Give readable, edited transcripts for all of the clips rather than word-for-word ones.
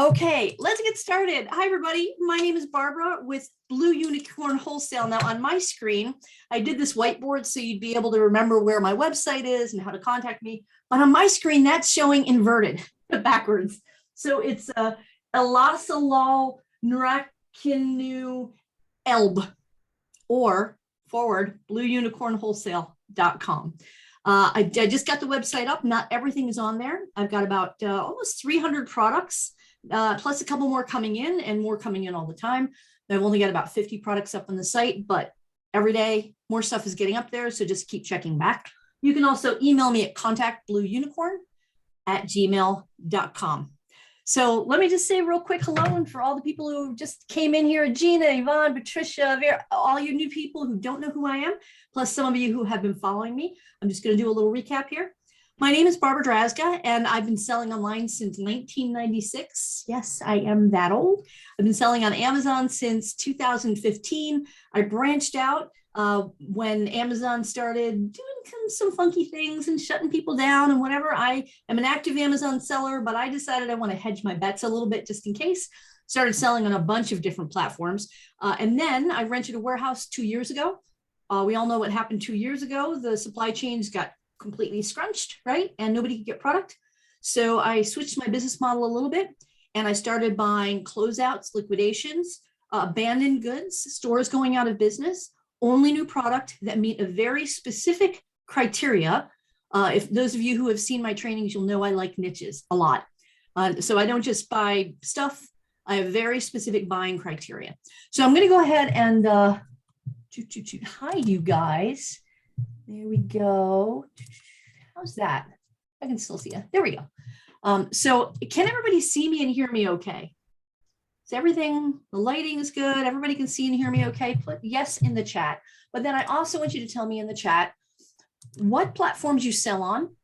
Okay, let's get started. Hi, everybody. My name is Barbara with Blue Unicorn Wholesale. Now, on my screen, I did this whiteboard so you'd be able to remember where my website is and how to contact me. But on my screen, that's showing inverted, backwards. So it's Elasalal Nurakinu Elb, or forward blueunicornwholesale.com. I just got the website up. Not everything is on there. I've got about almost 300 products, plus a couple more coming in and more coming in all the time. I've only got about 50 products up on the site, but every day more stuff is getting up there. So just keep checking back. You can also email me at contactblueunicorn@gmail.com. So let me just say real quick hello, and for all the people who just came in here, Gina, Yvonne, Patricia, Vera, all you new people who don't know who I am, plus some of you who have been following me, I'm just going to do a little recap here. My name is Barbara Drazga, and I've been selling online since 1996. Yes, I am that old. I've been selling on Amazon since 2015. I branched out when Amazon started doing some funky things and shutting people down and whatever. I am an active Amazon seller, but I decided I want to hedge my bets a little bit just in case. Started selling on a bunch of different platforms. And then I rented a warehouse 2 years ago. We all know what happened 2 years ago. The supply chains got completely scrunched, right? And nobody could get product. So I switched my business model a little bit, and I started buying closeouts, liquidations, abandoned goods, stores going out of business, only new product that meet a very specific criteria. If those of you who have seen my trainings, you'll know I like niches a lot. So I don't just buy stuff. I have very specific buying criteria. So I'm going to go ahead and hide you guys. There we go. How's that? I can still see you. There we go. So can everybody see me and hear me okay? Is everything, the lighting is good? Everybody can see and hear me okay? Put yes in the chat. But then I also want you to tell me in the chat what platforms you sell on.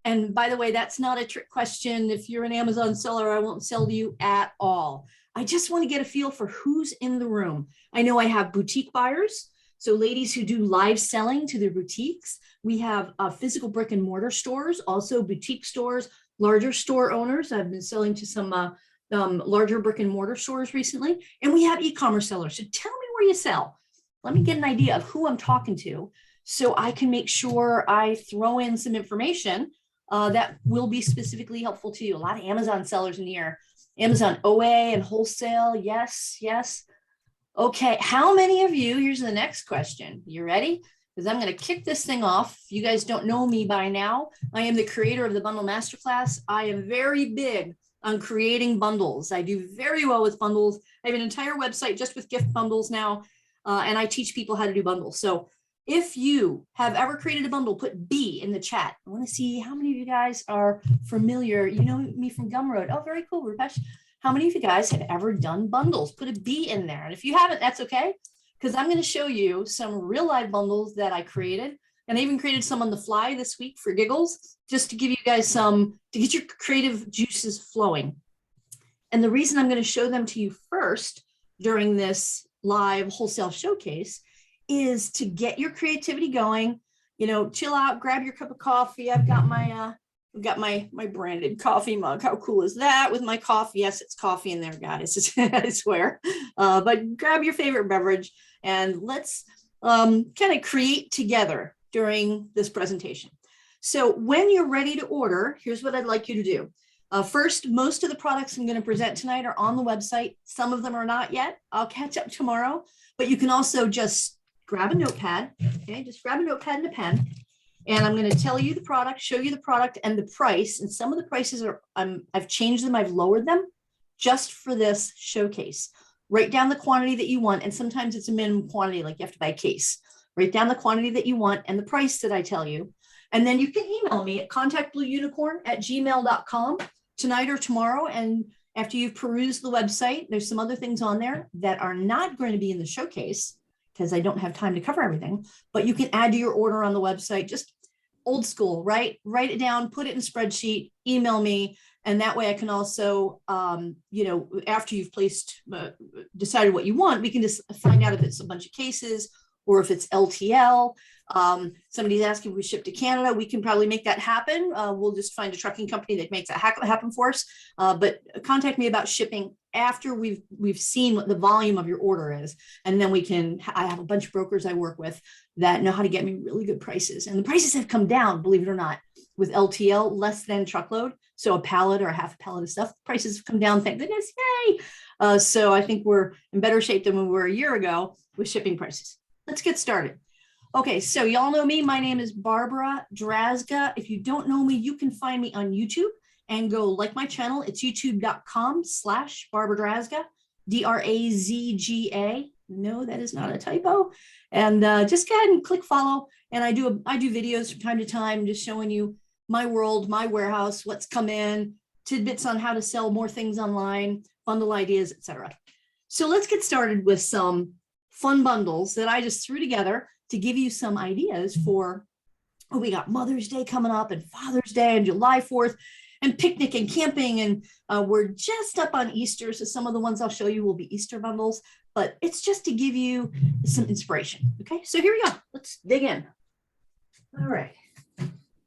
And by the way, that's not a trick question. If you're an Amazon seller, I won't sell to you at all. I just want to get a feel for who's in the room. I know I have boutique buyers. So ladies who do live selling to their boutiques. We have physical brick and mortar stores, also boutique stores, larger store owners. I've been selling to some larger brick and mortar stores recently. And we have e-commerce sellers. So tell me where you sell. Let me get an idea of who I'm talking to so I can make sure I throw in some information that will be specifically helpful to you. A lot of Amazon sellers in here. Amazon OA and wholesale. Yes, yes. Okay, how many of you, here's the next question. You ready? Because I'm going to kick this thing off. If you guys don't know me by now, I am the creator of the Bundle Masterclass. I am very big on creating bundles. I do very well with bundles. I have an entire website just with gift bundles now, and I teach people how to do bundles. So if you have ever created a bundle, put B in the chat. I want to see how many of you guys are familiar. You know me from Gumroad. Oh, very cool, Rupesh. How many of you guys have ever done bundles? Put a B in there. And if you haven't, that's okay, because I'm going to show you some real live bundles that I created. And I even created some on the fly this week for giggles, just to give you guys some, to get your creative juices flowing. And the reason I'm going to show them to you first during this live wholesale showcase is to get your creativity going. You know, chill out, grab your cup of coffee. I've got my branded coffee mug. How cool is that with my coffee? Yes, it's coffee in there, guys. I swear. But grab your favorite beverage and let's kind of create together during this presentation. So when you're ready to order, here's what I'd like you to do. First, most of the products I'm going to present tonight are on the website. Some of them are not yet. I'll catch up tomorrow, but you can also just grab a notepad. Okay, just grab a notepad and a pen. And I'm going to tell you the product, show you the product and the price. And some of the prices are, I've changed them, I've lowered them just for this showcase. Write down the quantity that you want. And sometimes it's a minimum quantity, like you have to buy a case. Write down the quantity that you want and the price that I tell you. And then you can email me at contactblueunicorn@gmail.com tonight or tomorrow. And after you've perused the website, there's some other things on there that are not going to be in the showcase, because I don't have time to cover everything, but you can add to your order on the website, just old school, right? Write it down, put it in a spreadsheet, email me. And that way I can also, you know, after you've placed, decided what you want, we can just find out if it's a bunch of cases or if it's LTL. Somebody's asking if we ship to Canada. We can probably make that happen. We'll just find a trucking company that makes that happen for us. But contact me about shipping after we've seen what the volume of your order is. And then I have a bunch of brokers I work with that know how to get me really good prices. And the prices have come down, believe it or not, with LTL, less than truckload. So a pallet or a half a pallet of stuff, prices have come down, thank goodness, yay. So I think we're in better shape than we were a year ago with shipping prices. Let's get started. Okay, so y'all know me. My name is Barbara Drazga. If you don't know me, you can find me on YouTube and go like my channel. It's youtube.com/Barbara Drazga, Drazga. No, that is not a typo. And just go ahead and click follow. And I do videos from time to time, just showing you my world, my warehouse, what's come in, tidbits on how to sell more things online, bundle ideas, etc. So let's get started with some fun bundles that I just threw together to give you some ideas for, we got Mother's Day coming up and Father's Day and July 4th and picnic and camping. And we're just up on Easter. So some of the ones I'll show you will be Easter bundles, but it's just to give you some inspiration. Okay, so here we go. Let's dig in. All right.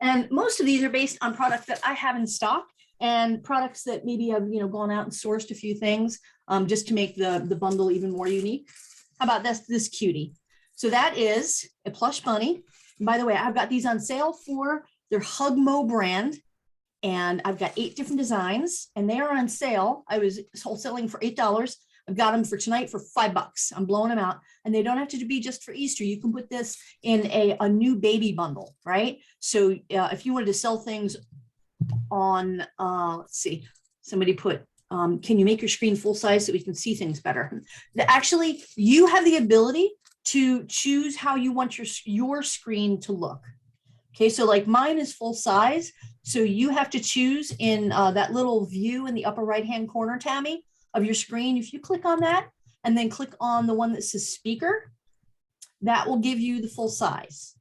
And most of these are based on products that I have in stock and products that maybe have, gone out and sourced a few things just to make the bundle even more unique. How about this cutie? So that is a plush bunny. And by the way, I've got these on sale for their Hugmo brand. And I've got 8 different designs and they are on sale. I was wholesaling for $8. I've got them for tonight for $5. I'm blowing them out. And they don't have to be just for Easter. You can put this in a new baby bundle, right? So if you wanted to sell things on, let's see, somebody put, can you make your screen full size so we can see things better? Actually, you have the ability to choose how you want your screen to look. Okay, so like mine is full size. So you have to choose in that little view in the upper right-hand corner, Tammy, of your screen. If you click on that and then click on the one that says speaker, that will give you the full size.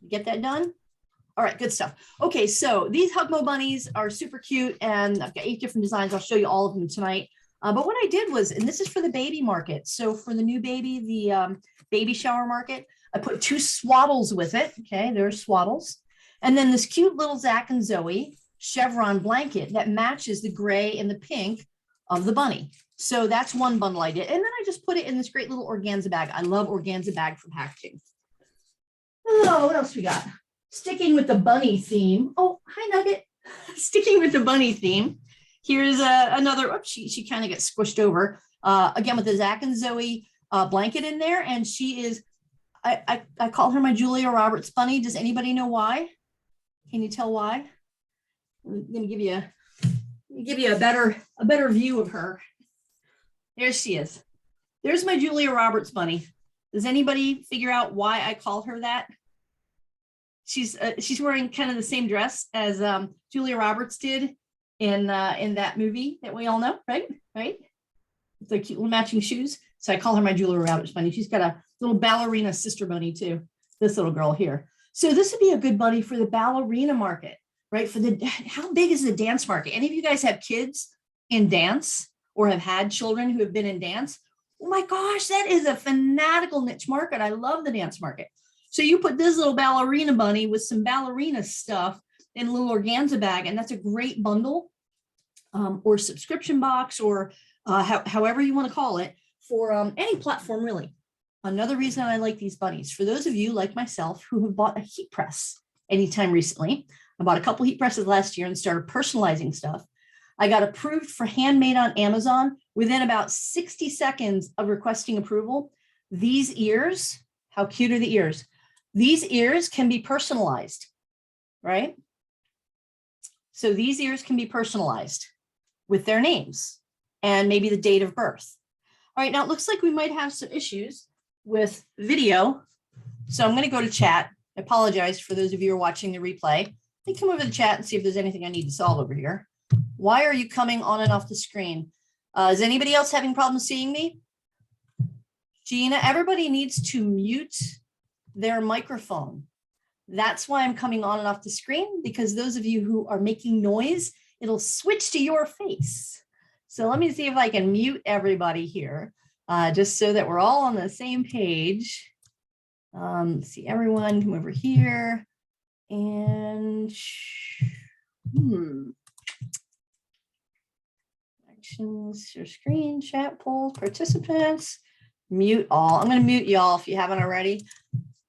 You get that done? All right, good stuff. Okay, so these Hugmo bunnies are super cute and I've got 8 different designs. I'll show you all of them tonight. But what I did was, and this is for the baby market. So for the new baby, the baby shower market, I put 2 swaddles with it. Okay, there's swaddles. And then this cute little Zach and Zoe chevron blanket that matches the gray and the pink of the bunny. So that's one bundle I did. And then I just put it in this great little organza bag. I love organza bag from packaging. Oh, what else we got? Sticking with the bunny theme. Oh, hi, Nugget. Sticking with the bunny theme. Here's another, oops, she kind of gets squished over. Again, with the Zach and Zoe blanket in there. And she is, I call her my Julia Roberts bunny. Does anybody know why? Can you tell why? I'm going to give you a better view of her. There she is. There's my Julia Roberts bunny. Does anybody figure out why I call her that? She's wearing kind of the same dress as Julia Roberts did in that movie that we all know, right? With the cute little matching shoes. So I call her my Julia Roberts bunny. She's got a little ballerina sister bunny too. This little girl here. So this would be a good bunny for the ballerina market, right? How big is the dance market? Any of you guys have kids in dance or have had children who have been in dance? Oh my gosh, that is a fanatical niche market. I love the dance market. So you put this little ballerina bunny with some ballerina stuff in a little organza bag, and that's a great bundle or subscription box or however you want to call it for any platform, really. Another reason I like these bunnies, for those of you like myself who have bought a heat press anytime recently, I bought a couple heat presses last year and started personalizing stuff. I got approved for handmade on Amazon within about 60 seconds of requesting approval. These ears, how cute are the ears? These ears can be personalized, right? So these ears can be personalized with their names and maybe the date of birth. All right, now it looks like we might have some issues with video. So I'm going to go to chat. I apologize for those of you who are watching the replay. Let me come over to chat and see if there's anything I need to solve over here. Why are you coming on and off the screen? Is anybody else having problems seeing me? Gina, everybody needs to mute their microphone. That's why I'm coming on and off the screen, because those of you who are making noise, it'll switch to your face. So let me see if I can mute everybody here, just so that we're all on the same page. See everyone come over here and actions, share screen, chat, polls, participants, mute all. I'm going to mute y'all if you haven't already.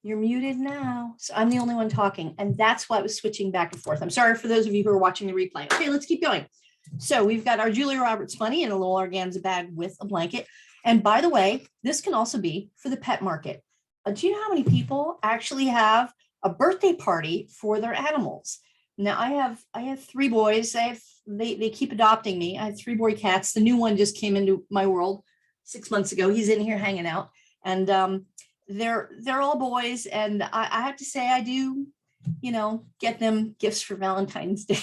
You're muted now. So I'm the only one talking. And that's why I was switching back and forth. I'm sorry for those of you who are watching the replay. Okay, let's keep going. So we've got our Julia Roberts bunny in a little organza bag with a blanket. And by the way, this can also be for the pet market. Do you know how many people actually have a birthday party for their animals? Now I have 3 boys. They keep adopting me. I have 3 boy cats. The new one just came into my world 6 months ago. He's in here hanging out, and they're all boys. And I have to say I do, get them gifts for Valentine's Day.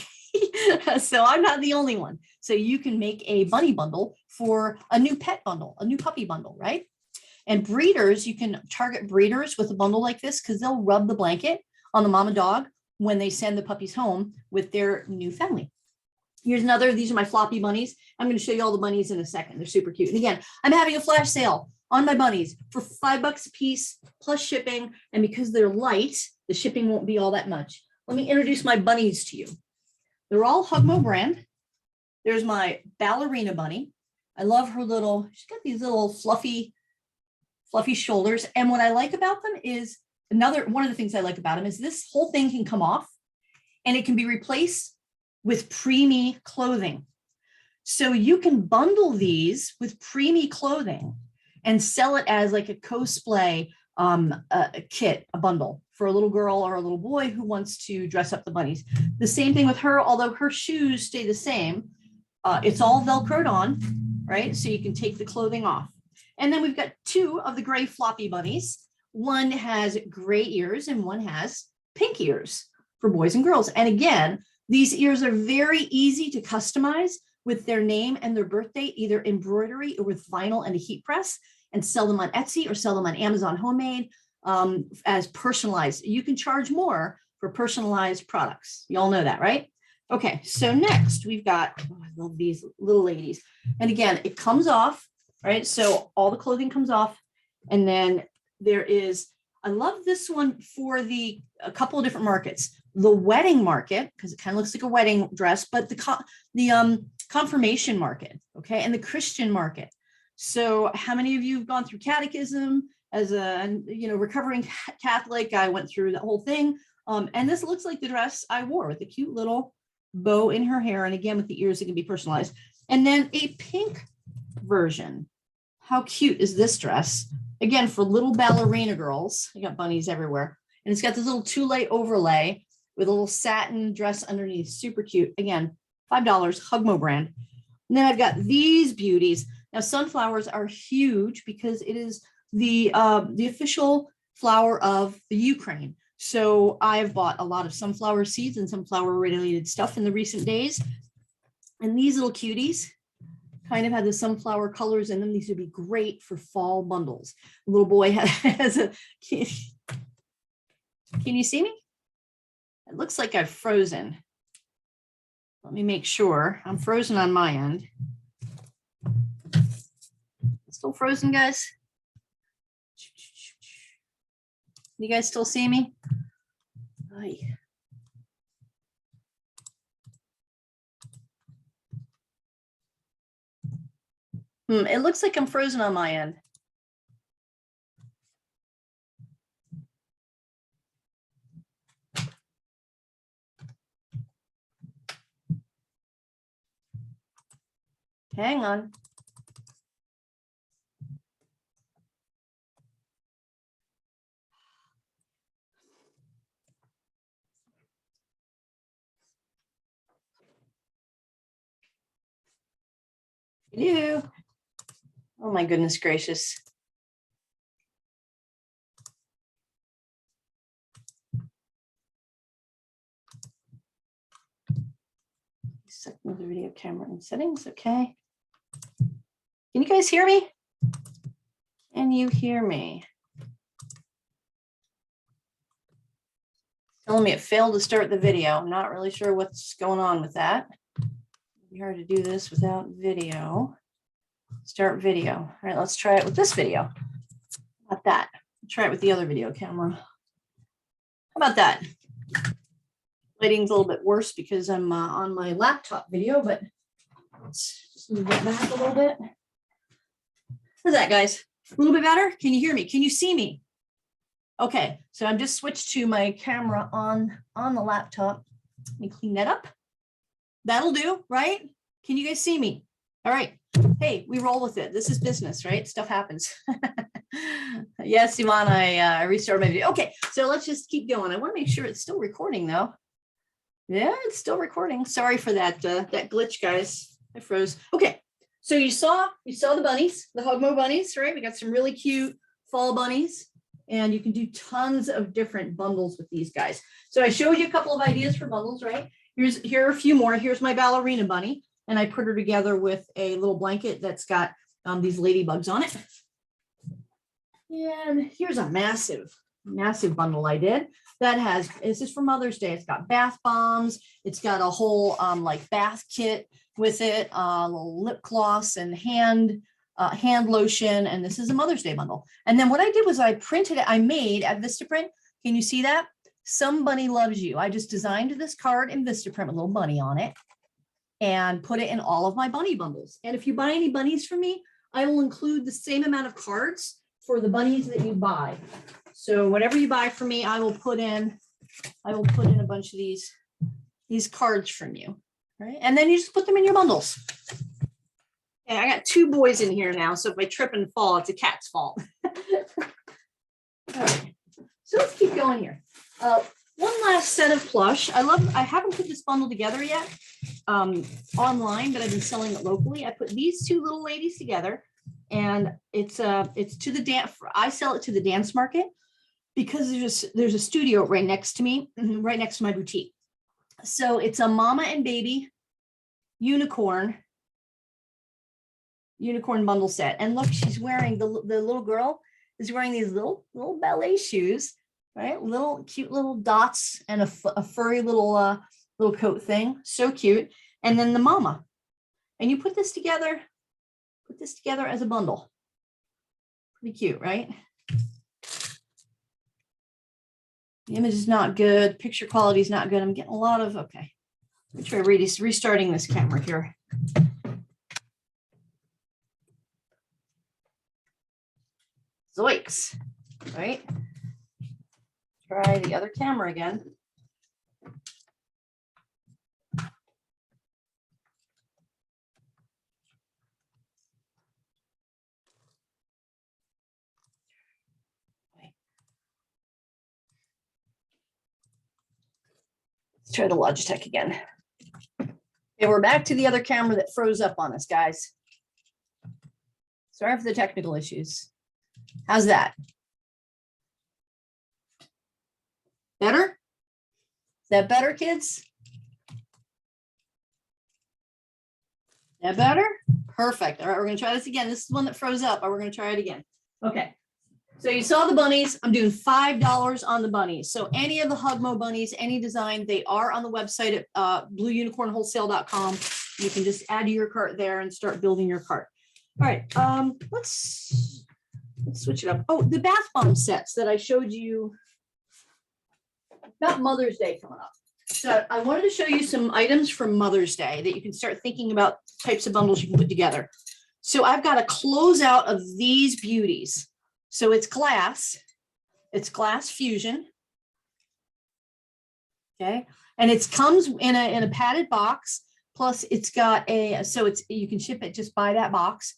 So I'm not the only one. So you can make a bunny bundle for a new pet bundle, a new puppy bundle, right? And breeders, you can target breeders with a bundle like this because they'll rub the blanket on the mama dog when they send the puppies home with their new family. Here's another. These are my floppy bunnies. I'm going to show you all the bunnies in a second. They're super cute. And again, I'm having a flash sale on my bunnies for $5 a piece plus shipping. And because they're light, the shipping won't be all that much. Let me introduce my bunnies to you. They're all Hugmo brand. There's my ballerina bunny. I love her she's got these little fluffy shoulders. And what I like about them is one of the things I like about them is this whole thing can come off and it can be replaced with preemie clothing. So you can bundle these with preemie clothing and sell it as like a cosplay a kit, a bundle for a little girl or a little boy who wants to dress up the bunnies. The same thing with her, although her shoes stay the same. It's all Velcroed on, right? So you can take the clothing off. And then we've got 2 of the gray floppy bunnies. One has gray ears and one has pink ears for boys and girls. And again, these ears are very easy to customize with their name and their birth date, either embroidery or with vinyl and a heat press, and sell them on Etsy or sell them on Amazon Homemade as personalized. You can charge more for personalized products. You all know that, right? Okay, so next we've got, I love these little ladies. And again, it comes off, right? So all the clothing comes off. And then there is, I love this one for a couple of different markets. The wedding market, because it kind of looks like a wedding dress, but the confirmation market, okay, and the Christian market. So how many of you have gone through catechism as a recovering Catholic? I went through the whole thing. And this looks like the dress I wore with a cute little bow in her hair. And again, with the ears, it can be personalized. And then a pink version. How cute is this dress? Again, for little ballerina girls. I got bunnies everywhere. And it's got this little two-lay overlay with a little satin dress underneath. Super cute. Again, $5, Hugmo brand. And then I've got these beauties. Now, sunflowers are huge because it is the official flower of the Ukraine. So I've bought a lot of sunflower seeds and sunflower related stuff in the recent days. And these little cuties kind of have the sunflower colors in them. These would be great for fall bundles. A little boy has a, can you see me? It looks like I've frozen. Let me make sure. I'm frozen on my end. Still frozen, guys? You guys still see me? Aye. It looks like I'm frozen on my end. Hang on. Hello. Oh my goodness gracious. Second with the video camera and settings. Okay. Can you guys hear me? Can you hear me? Telling me it failed to start the video. I'm not really sure what's going on with that. It'd be hard to do this without video. Start video. All right, let's try it with this video. How about that? Try it with the other video camera. How about that? Lighting's a little bit worse because I'm on my laptop video, but let's just move it back a little bit. How's that, guys? A little bit better? Can you hear me? Can you see me? Okay, so I'm just switched to my camera on the laptop. Let me clean that up. That'll do, right? Can you guys see me? All right. Hey, we roll with it. This is business, right? Stuff happens. Yes, Ivan, I restarted my video. Okay, so let's just keep going. I want to make sure it's still recording though. Yeah, it's still recording. Sorry for that that glitch, guys. I froze. Okay, so you saw the bunnies, the Hugmo bunnies, right? We got some really cute fall bunnies, and you can do tons of different bundles with these guys. So I showed you a couple of ideas for bundles, right? Here are a few more. Here's my ballerina bunny, and I put her together with a little blanket that's got these ladybugs on it. And here's a massive bundle I did that has, this is for Mother's Day. It's got bath bombs. It's got a whole like bath kit with it, little lip gloss and hand lotion. And this is a Mother's Day bundle. And then what I did was I printed it. I made at Vistaprint. Can you see that? Some Bunny Loves You. I just designed this card in Vistaprint with a little bunny on it and put it in all of my bunny bundles. And if you buy any bunnies from me, I will include the same amount of cards for the bunnies that you buy. So whatever you buy from me, I will put in a bunch of these cards from you, right? And then you just put them in your bundles. Okay, I got 2 boys in here now, so if I trip and fall, it's a cat's fault. All right, so let's keep going here. One last set of plush. I haven't put this bundle together yet online, but I've been selling it locally. I put these 2 little ladies together. And it's to the dance. I sell it to the dance market because there's a studio right next to me, right next to my boutique. So it's a mama and baby unicorn bundle set. And look, she's wearing the little girl is wearing these little ballet shoes, right? Little cute little dots and a furry little coat thing. So cute. And then the mama, and you put this together. Put this together as a bundle. Pretty cute, right? The image is not good. Picture quality is not good. I'm getting a lot of, okay. Let me try restarting this camera here. Zoinks, right? Try the other camera again. Try the Logitech again. Okay, we're back to the other camera that froze up on us, guys. Sorry for the technical issues. How's that? Better? Is that better, kids? That better? Perfect. All right, we're going to try this again. This is the one that froze up, but we're going to try it again. Okay. So you saw the bunnies. I'm doing $5 on the bunnies. So any of the Hugmo bunnies, any design, they are on the website at blueunicornwholesale.com. You can just add to your cart there and start building your cart. All right, let's switch it up. Oh, the bath bomb sets that I showed you. Got Mother's Day coming up. So I wanted to show you some items from Mother's Day that you can start thinking about types of bundles you can put together. So I've got a closeout of these beauties. So it's glass fusion. Okay. And it comes in a padded box. Plus it's got you can ship it just by that box.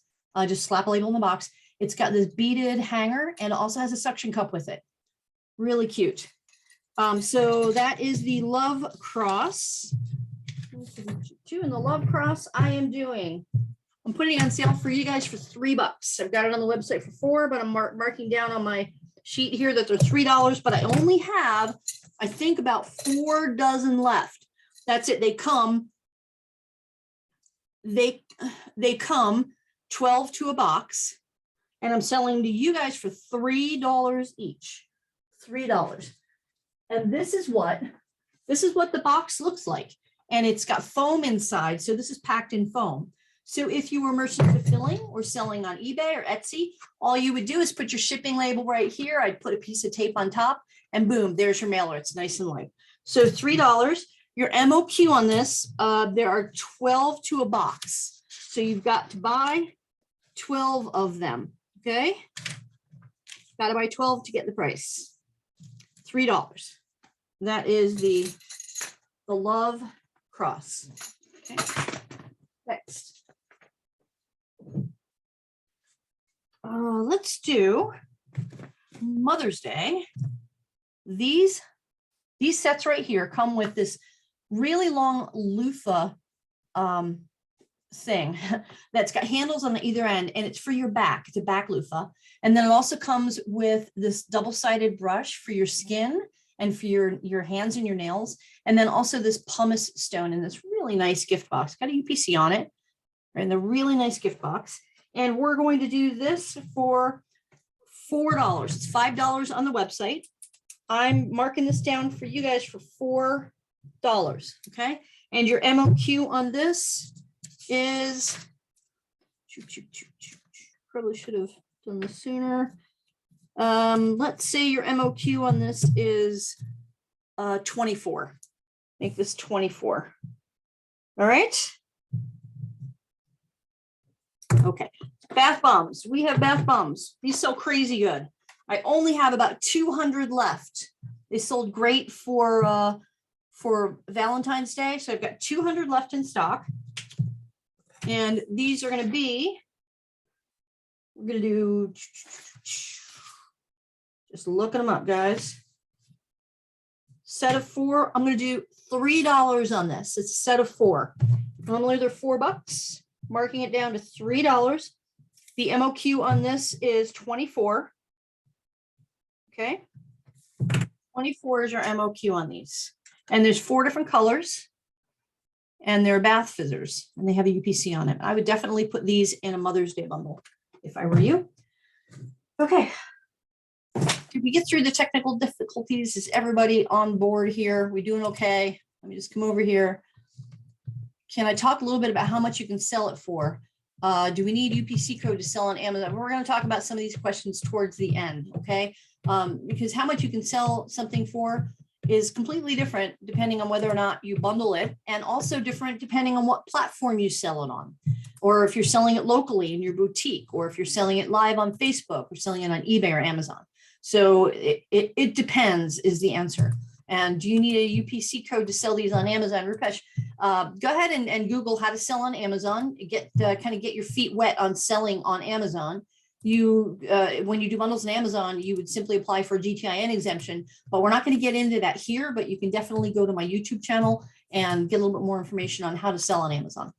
Just slap a label in the box. It's got this beaded hanger and it also has a suction cup with it. Really cute. So that is the Love Cross. And the Love Cross I'm putting it on sale for you guys for $3. I've got it on the website for $4, but I'm marking down on my sheet here that they're $3, but I only have, I think, about 4 dozen left. That's it. They come 12 to a box, and I'm selling to you guys for $3 each. $3. And this is what the box looks like. And it's got foam inside. So this is packed in foam. So if you were merchant fulfilling or selling on eBay or Etsy, all you would do is put your shipping label right here. I'd put a piece of tape on top and boom, there's your mailer. It's nice and light. So $3. Your MOQ on this, there are 12 to a box. So you've got to buy 12 of them, okay? Got to buy 12 to get the price. $3. That is the Love Cross. Okay. Next. Let's do Mother's Day. These sets right here come with this really long loofah thing that's got handles on either end, and it's for your back. It's a back loofah. And then it also comes with this double-sided brush for your skin and for your hands and your nails. And then also this pumice stone in this really nice gift box. Got a UPC on it, and the really nice gift box. And we're going to do this for $4. It's $5 on the website. I'm marking this down for you guys for $4, okay? And your MOQ on this is, probably should have done this sooner. Let's say your MOQ on this is 24. Make this 24. All right. Okay. Bath bombs. We have bath bombs. These sell crazy good. I only have about 200 left. They sold great for Valentine's Day. So I've got 200 left in stock. And these are going to be, we're going to do, just looking them up, guys. Set of 4. I'm going to do $3 on this. It's a set of 4. Normally they're $4. Marking it down to $3. The MOQ on this is 24. Okay. 24 is your MOQ on these. And there's 4 different colors. And they're bath fizzers. And they have a UPC on it. I would definitely put these in a Mother's Day bundle if I were you. Okay. Did we get through the technical difficulties? Is everybody on board here? We doing okay? Let me just come over here. Can I talk a little bit about how much you can sell it for? Do we need UPC code to sell on Amazon? We're going to talk about some of these questions towards the end, okay? Because how much you can sell something for is completely different depending on whether or not you bundle it, and also different depending on what platform you sell it on, or if you're selling it locally in your boutique, or if you're selling it live on Facebook, or selling it on eBay or Amazon. So it depends is the answer. And do you need a UPC code to sell these on Amazon? Rupesh, go ahead and Google how to sell on Amazon. Kind of get your feet wet on selling on Amazon. When you do bundles on Amazon, you would simply apply for a GTIN exemption, but we're not going to get into that here, but you can definitely go to my YouTube channel and get a little bit more information on how to sell on Amazon.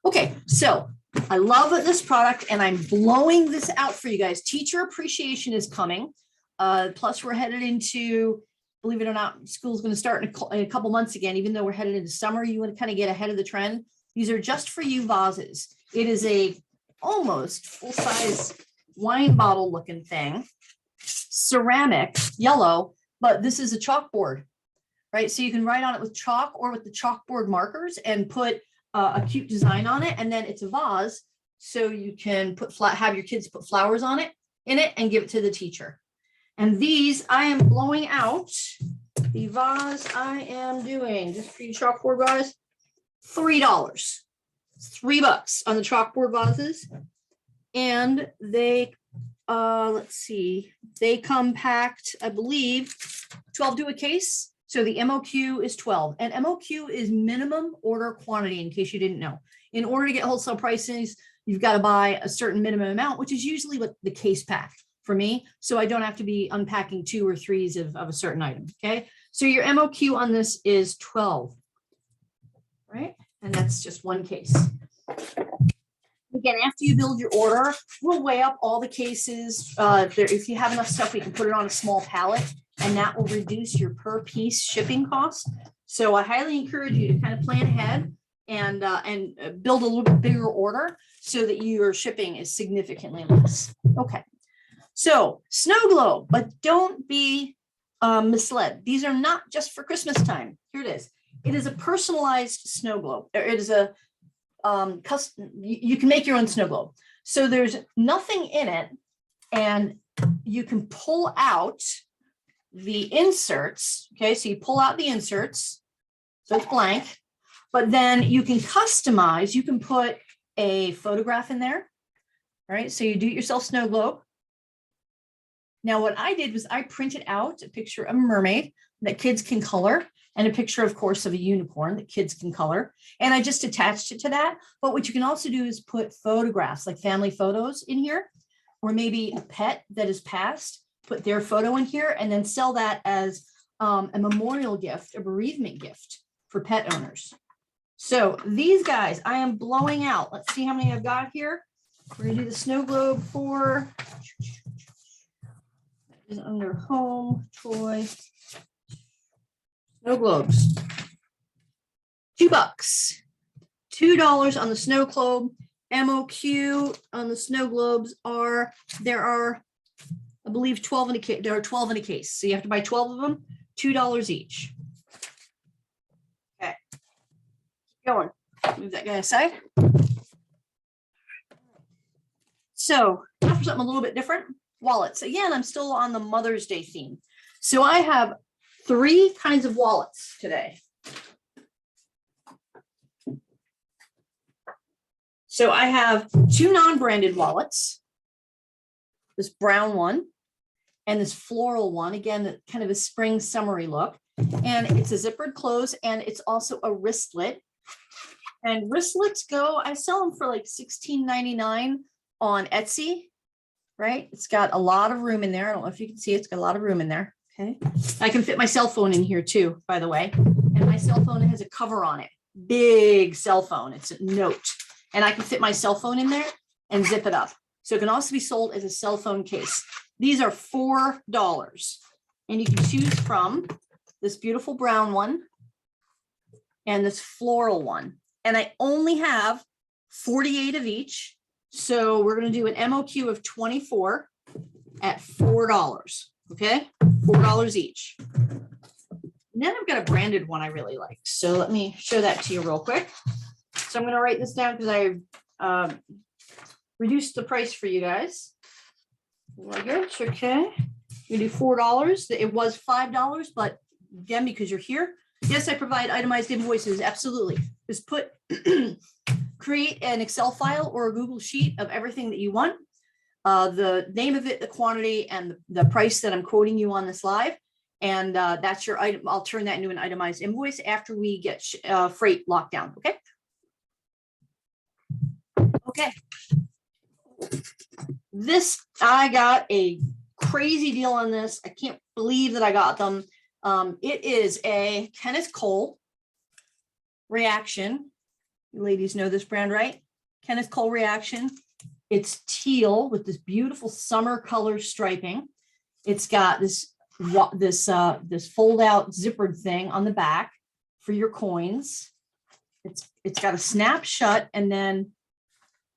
Okay, so I love this product and I'm blowing this out for you guys. Teacher appreciation is coming. Plus we're headed into, believe it or not, school's going to start in a couple months again. Even though we're headed into summer, you want to kind of get ahead of the trend. These are just for you vases. It is a almost full-size wine bottle looking thing, ceramic, yellow, but this is a chalkboard, right? So you can write on it with chalk or with the chalkboard markers and put a cute design on it. And then it's a vase. So you can have your kids put flowers on it, in it, and give it to the teacher. And these I am blowing out. The vase I am doing, just for you chalkboard vase, $3. It's $3 on the chalkboard vases. And they, let's see, they come packed, I believe, 12 to a case. So the MOQ is 12. And MOQ is minimum order quantity, in case you didn't know. In order to get wholesale prices, you've got to buy a certain minimum amount, which is usually what the case pack for me. So I don't have to be unpacking 2 or 3s of a certain item, okay? So your MOQ on this is 12, right? And that's just one case. Again, after you build your order, we'll weigh up all the cases. If you have enough stuff, we can put it on a small pallet, and that will reduce your per piece shipping cost. So I highly encourage you to kind of plan ahead and build a little bit bigger order so that your shipping is significantly less. Okay. So snow globe, but don't be misled. These are not just for Christmas time. Here it is. It is a personalized snow globe. It is a you can make your own snow globe. So there's nothing in it, and you can pull out the inserts. Okay, so you pull out the inserts, so it's blank, but then you can customize. You can put a photograph in there, right? So you do it yourself snow globe. Now, what I did was I printed out a picture of a mermaid that kids can color, and a picture, of course, of a unicorn that kids can color. And I just attached it to that. But what you can also do is put photographs, like family photos in here, or maybe a pet that is passed, put their photo in here, and then sell that as a memorial gift, a bereavement gift for pet owners. So these guys, I am blowing out. Let's see how many I've got here. We're gonna do the snow globe for, that is under home, toy, snow globes. $2. $2 on the snow globe. MOQ on the snow globes are, there are, I believe 12 in a case. There are 12 in a case. So you have to buy 12 of them, $2 each. Okay. Keep going. Move that guy aside. So now for something a little bit different, wallets. Again, I'm still on the Mother's Day theme. So I have 3 kinds of wallets today. So I have 2 non-branded wallets, this brown one and this floral one, again, kind of a spring summery look. And it's a zippered close, and it's also a wristlet. And wristlets go, I sell them for like $16.99 on Etsy, right? It's got a lot of room in there. I don't know if you can see it. It's got a lot of room in there. Okay. I can fit my cell phone in here too, by the way. And my cell phone has a cover on it. Big cell phone. It's a Note. And I can fit my cell phone in there and zip it up. So it can also be sold as a cell phone case. These are $4. And you can choose from this beautiful brown one and this floral one. And I only have 48 of each. So we're going to do an MOQ of 24 at $4. Okay, $4 each. And then I've got a branded one I really like. So let me show that to you real quick. So I'm going to write this down because I reduced the price for you guys. Luggage, okay. We do $4. It was $5, but again, because you're here, yes, I provide itemized invoices. Absolutely. Just put create an Excel file or a Google sheet of everything that you want. The name of it, the quantity, and the price that I'm quoting you on this live. And that's your item. I'll turn that into an itemized invoice after we get freight locked down. Okay. Okay. This, I got a crazy deal on this. I can't believe that I got them. It is a Kenneth Cole Reaction. You ladies know this brand, right? Kenneth Cole Reaction. It's teal with this beautiful summer color striping. It's got this fold out zippered thing on the back for your coins. It's got a snap shut and then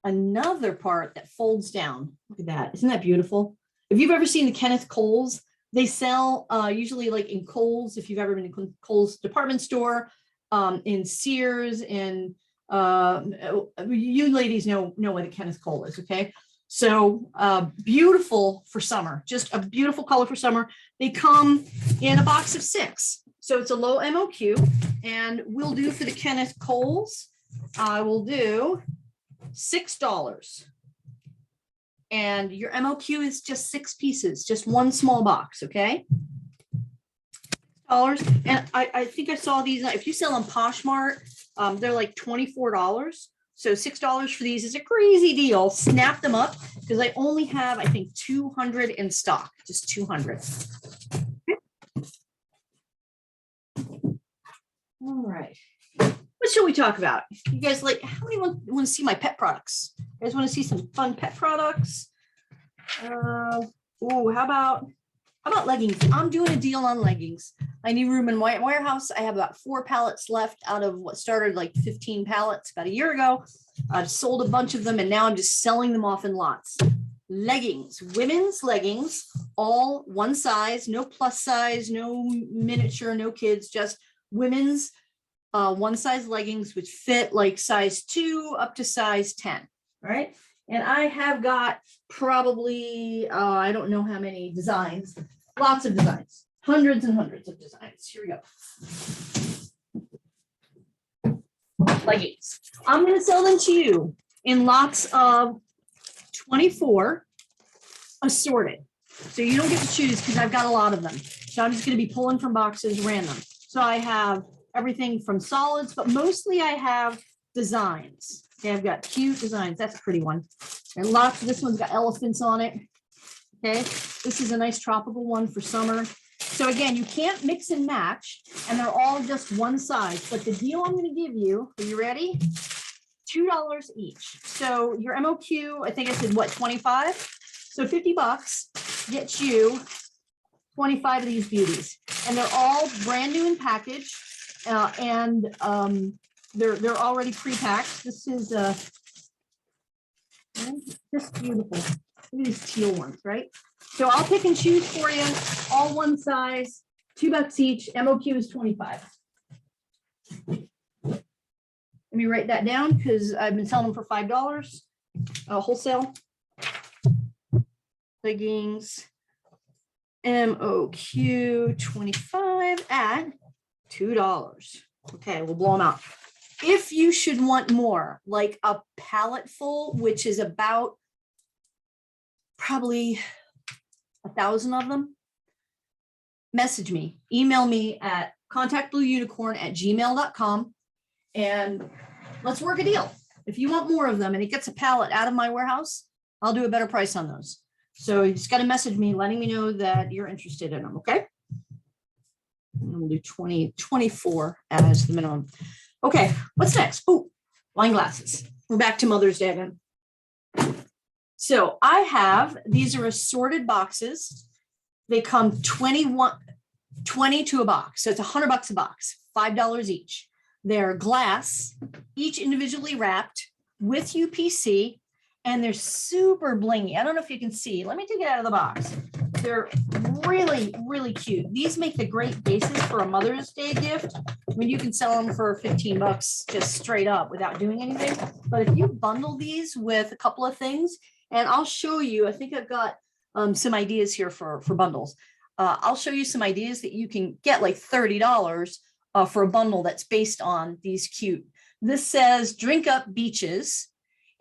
another part that folds down. Look at that. Isn't that beautiful? If you've ever seen the Kenneth Coles, they sell usually like in Kohl's, if you've ever been to Kohl's department store, in Sears, in you ladies know what a Kenneth Cole is, okay? So beautiful for summer, just a beautiful color for summer. They come in a box of 6. So it's a low MOQ, and we'll do for the Kenneth Coles, I will do $6. And your MOQ is just 6 pieces, just one small box, okay? And I think I saw these, if you sell on Poshmark, they're like $24. So $6 for these is a crazy deal. Snap them up because I only have, I think, 200 in stock, just 200. All right. What should we talk about? You guys like, how many want to see my pet products? You guys want to see some fun pet products? Oh, how about leggings? I'm doing a deal on leggings. I need room in my warehouse. I have about 4 pallets left out of what started like 15 pallets about a year ago. I've sold a bunch of them and now I'm just selling them off in lots. Leggings, women's leggings, all one size, no plus size, no miniature, no kids, just women's one size leggings, which fit like size 2 up to size 10. All right. And I have got probably, I don't know how many designs, lots of designs, hundreds and hundreds of designs. Here we go. Leggings. I'm going to sell them to you in lots of 24 assorted. So you don't get to choose because I've got a lot of them. So I'm just going to be pulling from boxes random. So I have everything from solids, but mostly I have designs. Okay, I've got cute designs. That's a pretty one. And lots of this one's got elephants on it. Okay, this is a nice tropical one for summer. So again, you can't mix and match, and they're all just one size. But the deal I'm going to give you, are you ready? $2 each. So your MOQ, I think I said what, 25? So 50 bucks gets you 25 of these beauties, and they're all brand new in package, and they're already pre-packed. This is just beautiful. Look at these teal ones, right? So I'll pick and choose for you, all one size, $2 each. MOQ is 25. Let me write that down because I've been selling them for $5 wholesale. Leggings, MOQ 25 at $2. Okay, we'll blow them out. If you should want more, like a pallet full, which is about probably 1,000 of them, message me, email me at contactblueunicorn@gmail.com, and let's work a deal. If you want more of them and it gets a pallet out of my warehouse, I'll do a better price on those. So you just got to message me letting me know that you're interested in them. Okay. And we'll do 24 as the minimum. Okay. What's next? Oh, wine glasses. We're back to Mother's Day again. So I have, these are assorted boxes. They come 20 to a box. So it's $100 a box, $5 each. They're glass, each individually wrapped with UPC. And they're super blingy. I don't know if you can see. Let me take it out of the box. They're really, really cute. These make the great basis for a Mother's Day gift. I mean, you can sell them for 15 bucks just straight up without doing anything. But if you bundle these with a couple of things, and I'll show you, I think I've got some ideas here for bundles. I'll show you some ideas that you can get like $30 for a bundle that's based on these cute. This says drink up beaches.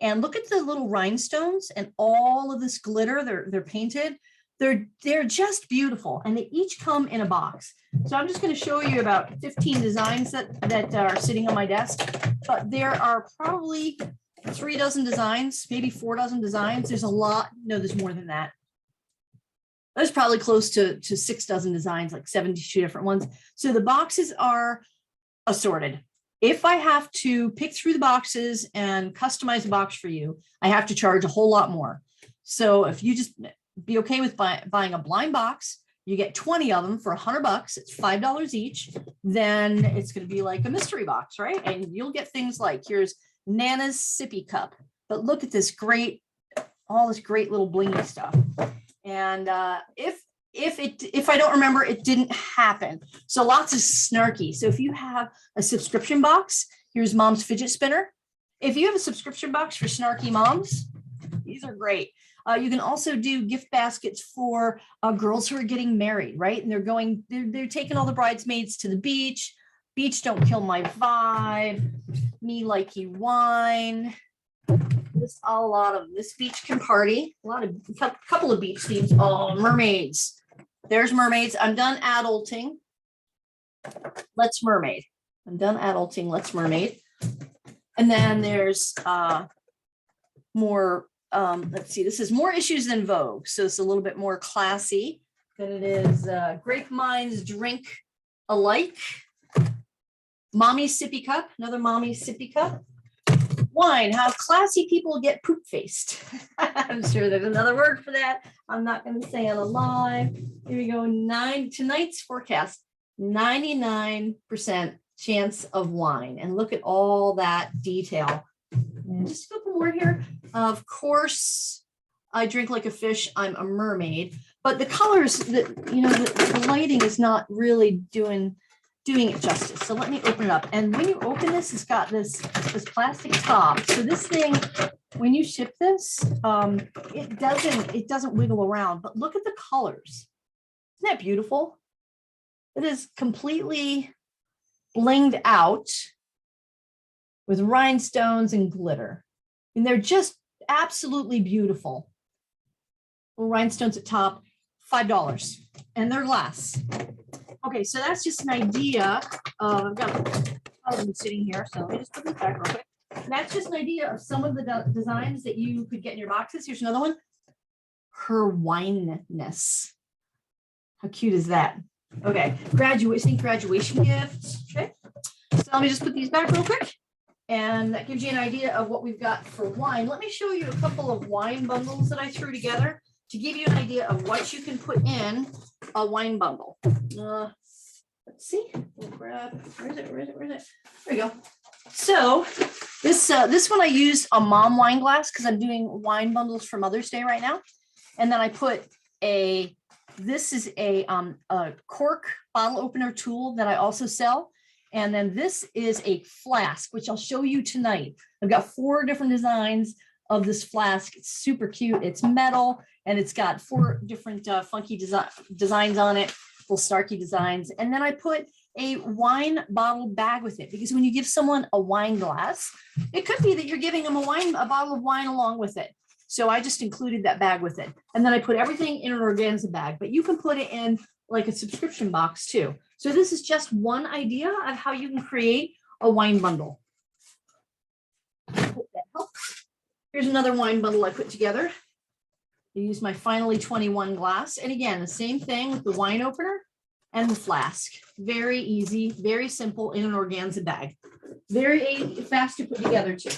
And look at the little rhinestones and all of this glitter. They're painted. They're just beautiful, and they each come in a box. So I'm just going to show you about 15 designs that are sitting on my desk. But there are probably 3 dozen designs, maybe 4 dozen designs. There's a lot. No, there's more than that. There's probably close to 6 dozen designs, like 72 different ones. So the boxes are assorted. If I have to pick through the boxes and customize a box for you, I have to charge a whole lot more. So if you just be okay with buying a blind box, you get 20 of them for $100. It's $5 each. Then it's going to be like a mystery box, right? And you'll get things like, here's Nana's sippy cup. But look at this great, all this great little blingy stuff. And if I don't remember, it didn't happen. So lots of snarky. So if you have a subscription box, here's Mom's fidget spinner. If you have a subscription box for snarky moms, these are great. You can also do gift baskets for girls who are getting married, right? And they're taking all the bridesmaids to the beach. Beach don't kill my vibe. Me like you wine. A lot of this beach can party. A couple of beach themes. Oh, mermaids. There's mermaids. I'm done adulting. Let's mermaid. I'm done adulting. Let's mermaid. And then there's more. Let's see. This is more issues than Vogue, so it's a little bit more classy than it is. Grape minds drink alike. Mommy sippy cup. Another mommy sippy cup. Wine, how classy people get poop faced. I'm sure there's another word for that. I'm not going to say it alive. Here we go. Tonight's forecast, 99% chance of wine. And look at all that detail. And just a couple more here. Of course, I drink like a fish. I'm a mermaid. But the colors, the lighting is not really doing doing it justice. So let me open it up. And when you open this, it's got this plastic top. So this thing, when you ship this, it doesn't wiggle around, but look at the colors. Isn't that beautiful? It is completely blinged out with rhinestones and glitter. And they're just absolutely beautiful. Little rhinestones at top, $5. And they're glass. Okay, so that's just an idea of, I've got them sitting here, so let me just put this back real quick. And that's just an idea of some of the designs that you could get in your boxes. Here's another one. Her wineness. How cute is that? Okay, graduation gifts. Okay, so let me just put these back real quick. And that gives you an idea of what we've got for wine. Let me show you a couple of wine bundles that I threw together to give you an idea of what you can put in a wine bundle. Let's see. We'll grab, where is it? There you go. So this one I used a mom wine glass because I'm doing wine bundles for Mother's Day right now. And then I put this is a cork bottle opener tool that I also sell. And then this is a flask, which I'll show you tonight. I've got 4 different designs of this flask. It's super cute. It's metal and it's got 4 different funky designs on it, little snarky designs. And then I put a wine bottle bag with it because when you give someone a wine glass, it could be that you're giving them a bottle of wine along with it. So I just included that bag with it. And then I put everything in an organza bag, but you can put it in like a subscription box too. So this is just one idea of how you can create a wine bundle. Hope that helps. Here's another wine bundle I put together. I use my Finally 21 glass. And again, the same thing with the wine opener and the flask. Very easy, very simple in an organza bag. Very fast to put together too.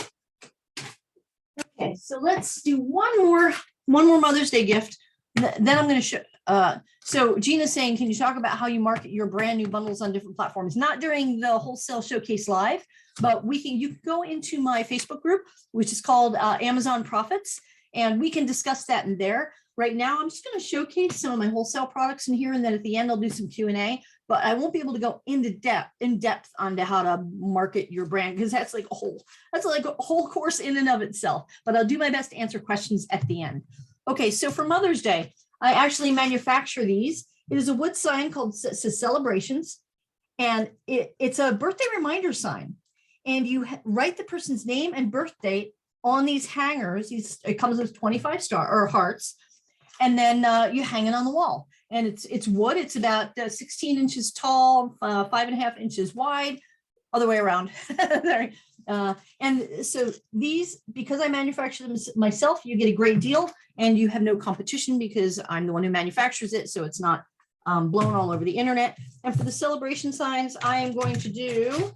Okay, so let's do one more Mother's Day gift. Then I'm going to show. So Gina's saying, can you talk about how you market your brand new bundles on different platforms? Not during the Wholesale Showcase Live, but you can go into my Facebook group, which is called Amazon Profits, and we can discuss that in there. Right now, I'm just going to showcase some of my wholesale products in here, and then at the end, I'll do some Q&A, but I won't be able to go in depth onto how to market your brand because that's like a whole course in and of itself, but I'll do my best to answer questions at the end. Okay, so for Mother's Day, I actually manufacture these. It is a wood sign called Celebrations, and it's a birthday reminder sign. And you write the person's name and birth date on these hangers. It comes with 25 hearts, and then you hang it on the wall. And it's wood. It's about 16 inches tall, 5.5 inches wide, other way around. And so these, because I manufacture them myself, you get a great deal and you have no competition because I'm the one who manufactures it. So it's not blown all over the internet. And for the celebration signs, I am going to do,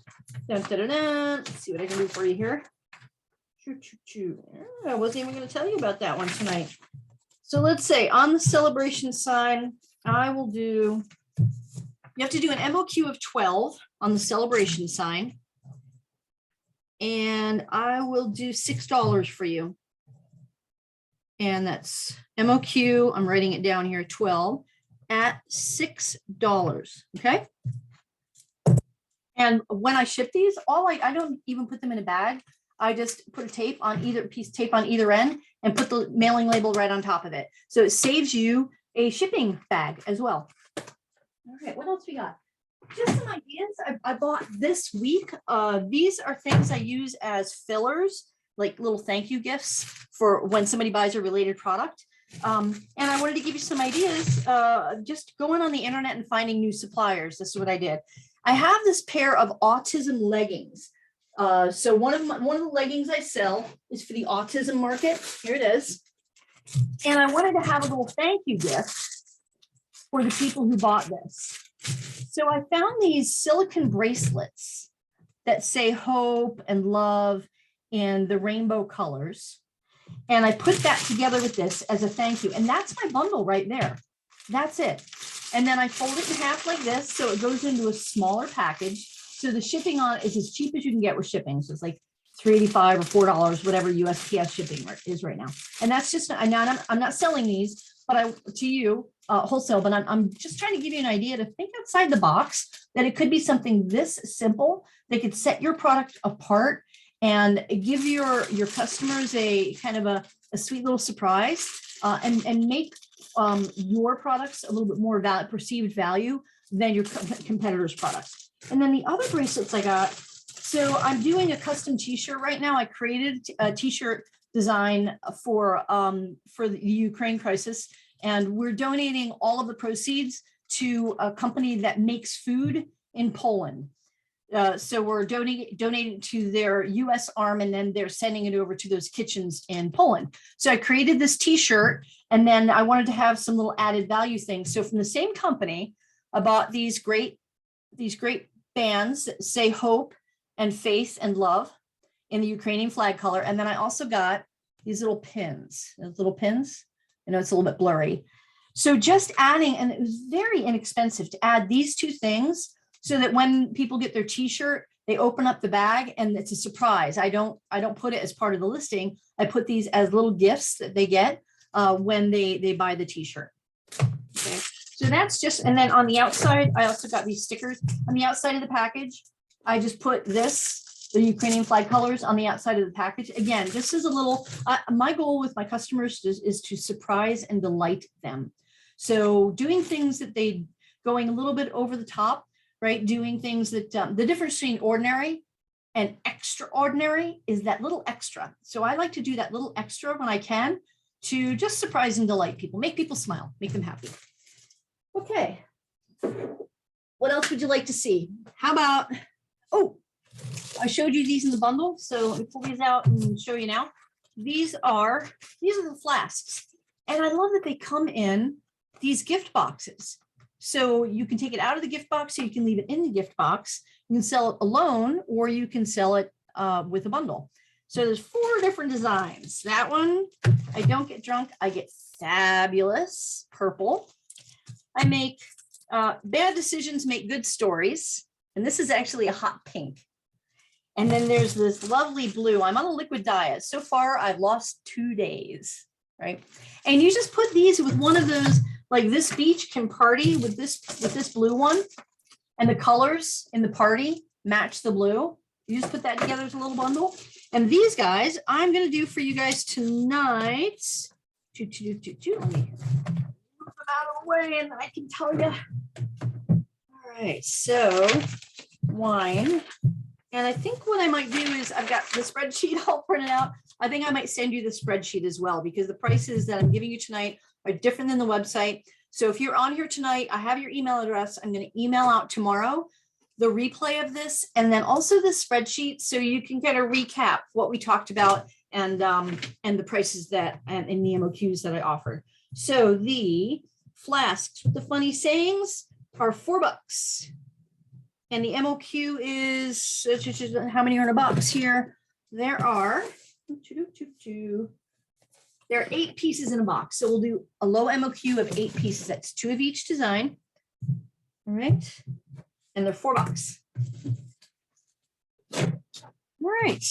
let's see what I can do for you here. I wasn't even going to tell you about that one tonight. So let's say on the celebration sign, I will do, you have to do an MOQ of 12 on the celebration sign. And I will do $6 for you. And that's MOQ, I'm writing it down here, 12 at $6, okay? And when I ship these, I don't even put them in a bag. I just put a piece of tape on either end and put the mailing label right on top of it. So it saves you a shipping bag as well. All right, what else we got? Just some ideas I bought this week. These are things I use as fillers, like little thank you gifts for when somebody buys a related product. And I wanted to give you some ideas, just going on the internet and finding new suppliers. This is what I did. I have this pair of autism leggings. So one of the leggings I sell is for the autism market. Here it is. And I wanted to have a little thank you gift for the people who bought this. So I found these silicone bracelets that say hope and love in the rainbow colors. And I put that together with this as a thank you. And that's my bundle right there. That's it. And then I fold it in half like this. So it goes into a smaller package. So the shipping on it is as cheap as you can get with shipping. So it's like $3.85 or $4, whatever USPS shipping is right now. And that's just, I'm not selling these. to you, wholesale, but I'm just trying to give you an idea to think outside the box, that it could be something this simple that could set your product apart and give your customers a kind of a sweet little surprise, and make your products a little bit more perceived value than your competitors' products. And then the other bracelets I got, so I'm doing a custom t-shirt right now. I created a t-shirt design for the Ukraine crisis, and we're donating all of the proceeds to a company that makes food in Poland. So we're donating to their US arm, and then they're sending it over to those kitchens in Poland. So I created this t-shirt, and then I wanted to have some little added value things. So from the same company, I bought these great bands that say hope and faith and love in the Ukrainian flag color. And then I also got these little pins, I know it's a little bit blurry. So just adding, and it was very inexpensive to add these two things, so that when people get their t-shirt, they open up the bag and it's a surprise. I don't put it as part of the listing. I put these as little gifts that they get when they buy the t-shirt. Okay. So that's just, and then on the outside, I also got these stickers on the outside of the package. I just put the Ukrainian flag colors on the outside of the package. Again, this is a little, my goal with my customers is to surprise and delight them. So doing things that going a little bit over the top, right? Doing things that, the difference between ordinary and extraordinary is that little extra. So I like to do that little extra when I can to just surprise and delight people, make people smile, make them happy. Okay. What else would you like to see? How about, oh, I showed you these in the bundle. So let me pull these out and show you now. These are the flasks. And I love that they come in these gift boxes. So you can take it out of the gift box, or you can leave it in the gift box. You can sell it alone, or you can sell it with a bundle. So there's 4 different designs. That one, I don't get drunk, I get fabulous purple. I make bad decisions make good stories. And this is actually a hot pink. And then there's this lovely blue. I'm on a liquid diet. So far, I've lost 2 days, right? And you just put these with one of those, like this beach can party with this blue one, and the colors in the party match the blue. You just put that together as a little bundle. And these guys, I'm going to do for you guys tonight. Let me move them out of the way, and I can tell you. All right, so wine. And I think what I might do is, I've got the spreadsheet all printed out. I think I might send you the spreadsheet as well, because the prices that I'm giving you tonight are different than the website. So if you're on here tonight, I have your email address. I'm going to email out tomorrow the replay of this, and then also the spreadsheet, so you can get a recap what we talked about, and the prices that and the MOQs that I offered. So the flasks with the funny sayings are $4. And the MOQ is, how many are in a box here? There are 8 pieces in a box. So we'll do a low MOQ of 8 pieces. That's 2 of each design. All right. And they're $4. All right.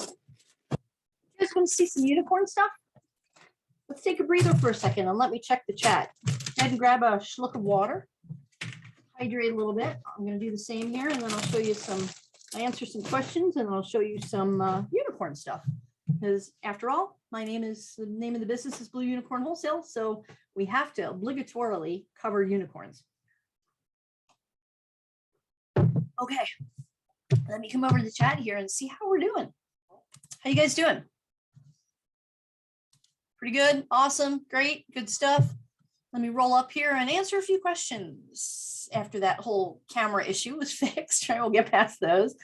You guys want to see some unicorn stuff? Let's take a breather for a second and let me check the chat. Go ahead and grab a schluck of water. Hydrate a little bit. I'm going to do the same here, and then I'll show you I answer some questions, and I'll show you some unicorn stuff. Because after all, the name of the business is Blue Unicorn Wholesale, so we have to obligatorily cover unicorns. Okay, let me come over to the chat here and see how we're doing. How you guys doing? Pretty good, awesome, great, good stuff. Let me roll up here and answer a few questions after that whole camera issue was fixed. Right, we'll get past those.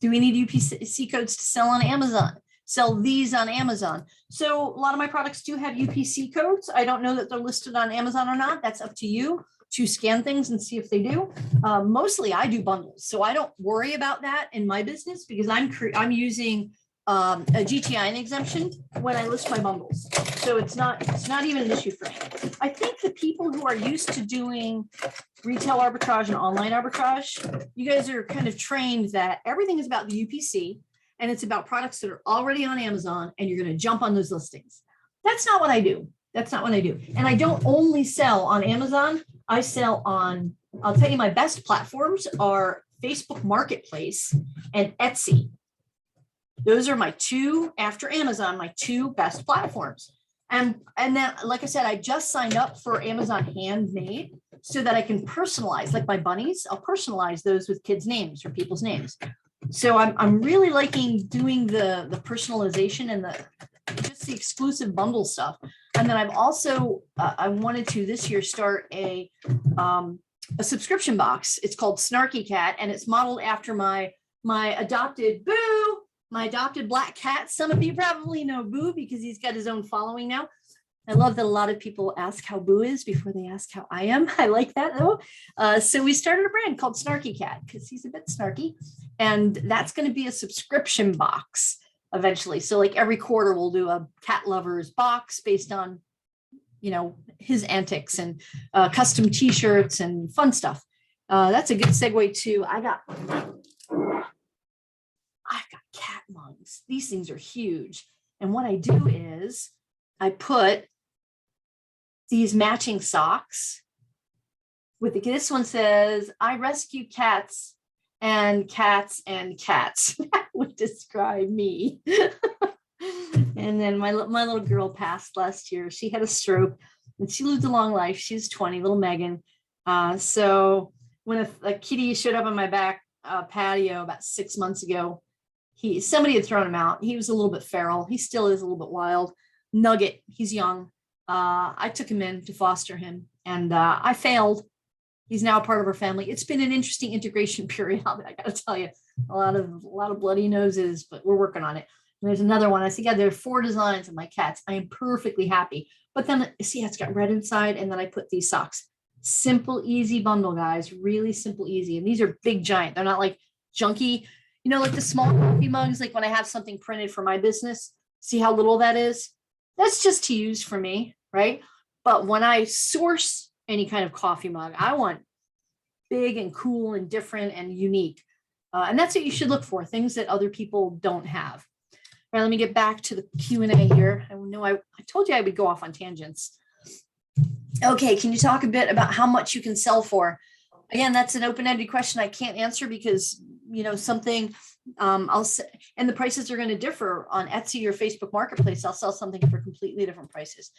Do we need UPC codes to sell on Amazon? Sell these on Amazon. So a lot of my products do have UPC codes. I don't know that they're listed on Amazon or not. That's up to you to scan things and see if they do. Mostly I do bundles, so I don't worry about that in my business, because I'm using a GTI exemption when I list my bundles. So it's not even an issue for me. I think the people who are used to doing retail arbitrage and online arbitrage, you guys are kind of trained that everything is about the UPC, and it's about products that are already on Amazon, and you're going to jump on those listings. That's not what I do. That's not what I do. And I don't only sell on Amazon. I sell on, I'll tell you, my best platforms are Facebook Marketplace and Etsy. Those are my two, after Amazon, my two best platforms. And then, like I said, I just signed up for Amazon Handmade so that I can personalize, like my bunnies, I'll personalize those with kids' names or people's names. So I'm really liking doing the personalization and just the exclusive bundle stuff. And then I've also, I wanted to this year start a subscription box. It's called Snarky Cat, and it's modeled after my adopted Boo, my adopted black cat. Some of you probably know Boo because he's got his own following now. I love that a lot of people ask how Boo is before they ask how I am. I like that though. So we started a brand called Snarky Cat because he's a bit snarky, and that's going to be a subscription box eventually. So like every quarter we'll do a cat lovers box based on, you know, his antics, and custom t-shirts and fun stuff. That's a good segue to, I've got cat mugs. These things are huge. And what I do is I put these matching socks with this one says, I rescue cats, and cats and cats. That would describe me. And then my little girl passed last year. She had a stroke and she lived a long life. She's 20, little Megan. So when a kitty showed up on my back patio about 6 months ago, somebody had thrown him out. He was a little bit feral. He still is a little bit wild. Nugget, he's young. I took him in to foster him, and I failed. He's now a part of our family. It's been an interesting integration period. I got to tell you, a lot of bloody noses, but we're working on it. And there's another one. I said, yeah, there are 4 designs of my cats. I am perfectly happy. But then see, it's got red inside, and then I put these socks. Simple, easy bundle, guys. Really simple, easy. And these are big, giant. They're not like junky. You know, like the small coffee mugs, like when I have something printed for my business, see how little that is? That's just to use for me, right? But when I source any kind of coffee mug, I want big and cool and different and unique. And that's what you should look for, things that other people don't have. All right, let me get back to the Q&A here. I know I told you I would go off on tangents. Okay, can you talk a bit about how much you can sell for? Again, that's an open-ended question I can't answer because, you know, something I'll say, and the prices are going to differ on Etsy or Facebook Marketplace. I'll sell something for completely different prices.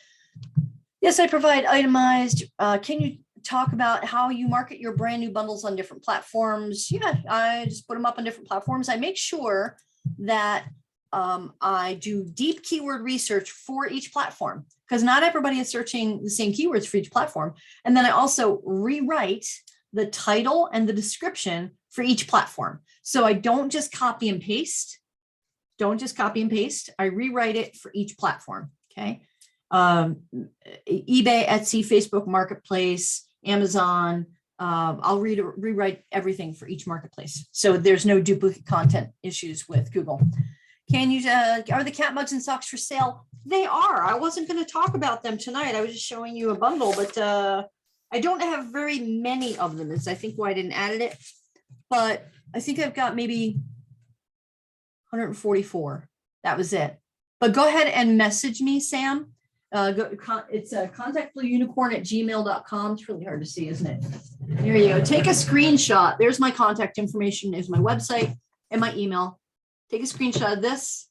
Yes, I provide itemized. Can you talk about how you market your brand new bundles on different platforms? Yeah, I just put them up on different platforms. I make sure that I do deep keyword research for each platform because not everybody is searching the same keywords for each platform. And then I also rewrite the title and the description for each platform. So I don't just copy and paste. I rewrite it for each platform. Okay. eBay, Etsy, Facebook Marketplace, Amazon. I'll rewrite everything for each marketplace. So there's no duplicate content issues with Google. Can you, are the cat mugs and socks for sale? They are. I wasn't going to talk about them tonight. I was just showing you a bundle, but I don't have very many of them. Is I think why I didn't add it, but I think I've got maybe 144. That was it. But go ahead and message me, Sam. It's contactblueunicorn@gmail.com. It's really hard to see, isn't it? There you go. Take a screenshot. There's my contact information. There's my website and my email. Take a screenshot of this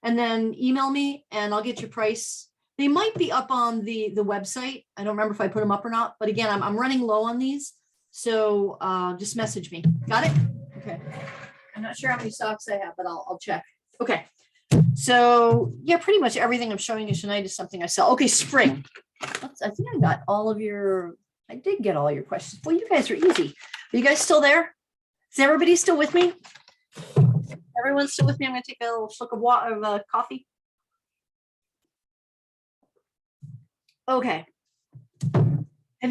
and then email me and I'll get your price. They might be up on the website. I don't remember if I put them up or not, but again, I'm running low on these. So just message me. Got it? Okay. I'm not sure how many stocks I have, but I'll check. Okay. So yeah, pretty much everything I'm showing you tonight is something I sell. Okay. Spring. I think I got I did get all your questions. Well, you guys are easy. Are you guys still there? Is everybody still with me? Everyone's still with me. I'm going to take a little slug of water, of coffee. Okay. Have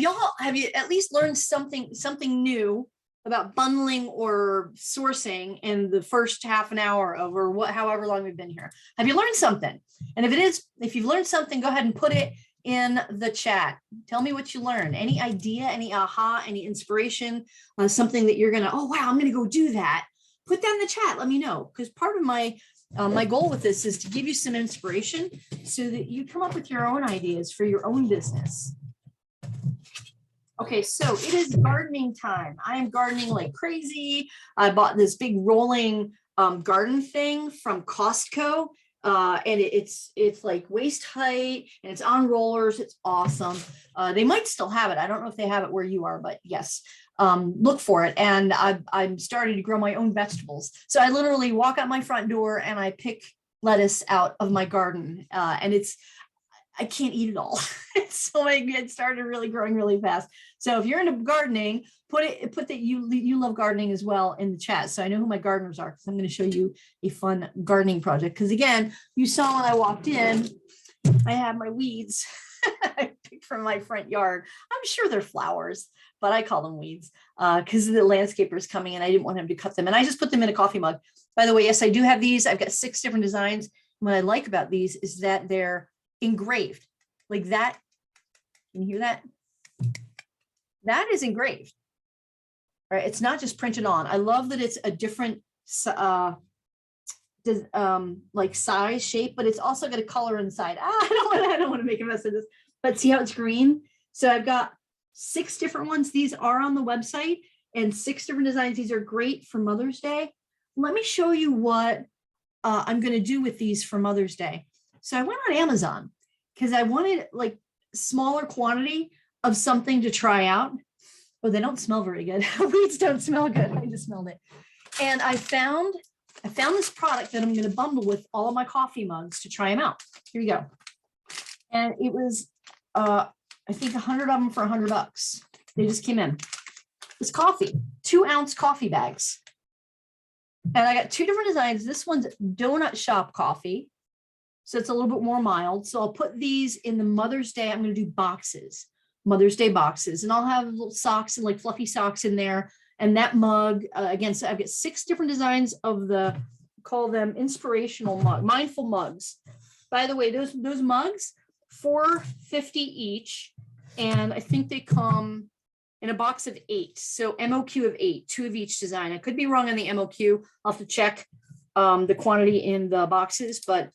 you at least learned something new about bundling or sourcing in the first half an hour of however long we've been here? Have you learned something? And if you've learned something, go ahead and put it in the chat. Tell me what you learned. Any idea, any aha, any inspiration, something that you're gonna, oh wow, I'm gonna go do that. put that in the chat. Let me know, because part of my my goal with this is to give you some inspiration so that you come up with your own ideas for your own business. Okay, so it is gardening time. I am gardening like crazy. I bought this big rolling garden thing from Costco. And it's like waist height and it's on rollers. It's awesome. They might still have it. I don't know if they have it where you are, but yes, look for it. And I'm starting to grow my own vegetables. So I literally walk out my front door and I pick lettuce out of my garden. And I can't eat it all. So it started really growing really fast. So if you're into gardening, put that you love gardening as well in the chat. So I know who my gardeners are, because I'm going to show you a fun gardening project. Because again, you saw when I walked in, I have my weeds I picked from my front yard. I'm sure they're flowers, but I call them weeds because the landscaper is coming and I didn't want him to cut them. And I just put them in a coffee mug. By the way, yes, I do have these. I've got 6 different designs. What I like about these is that they're engraved like that. Can you hear that? That is engraved. All right, it's not just printed on. I love that it's a different like size, shape, but it's also got a color inside. I don't want to make a mess of this, but see how it's green? So I've got 6 different ones. These are on the website and 6 different designs. These are great for Mother's Day. Let me show you what I'm going to do with these for Mother's Day. So I went on Amazon because I wanted like smaller quantity of something to try out. Oh, they don't smell very good. Weeds don't smell good. I just smelled it. And I found this product that I'm going to bundle with all of my coffee mugs to try them out. Here we go. And it was, I think 100 of them for $100. They just came in. It's coffee, 2-ounce coffee bags. And I got 2 different designs. This one's donut shop coffee. So it's a little bit more mild. So I'll put these in the Mother's Day. I'm going to do boxes, Mother's Day boxes, and I'll have little socks and like fluffy socks in there. And that mug, again, so I've got 6 different designs of call them inspirational mug, mindful mugs. By the way, those mugs, $4.50 each. And I think they come in a box of 8. So MOQ of 8, 2 of each design. I could be wrong on the MOQ. I'll have to check the quantity in the boxes, but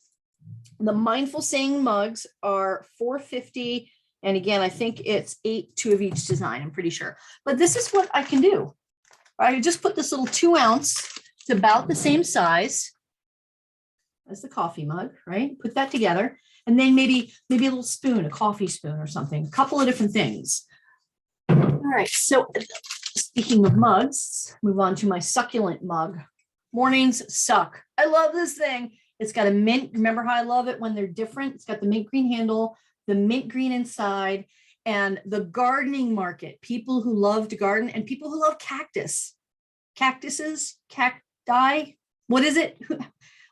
the mindful saying mugs are $4.50. And again, I think it's 8, 2 of each design, I'm pretty sure. But this is what I can do. I just put this little 2-ounce, it's about the same size as the coffee mug, right? Put that together. And then maybe a little spoon, a coffee spoon or something, a couple of different things. All right, so speaking of mugs, move on to my succulent mug. Mornings suck. I love this thing. It's got a mint. Remember how I love it when they're different? It's got the mint green handle, the mint green inside, and the gardening market. People who love to garden and people who love cactuses, cacti. What is it?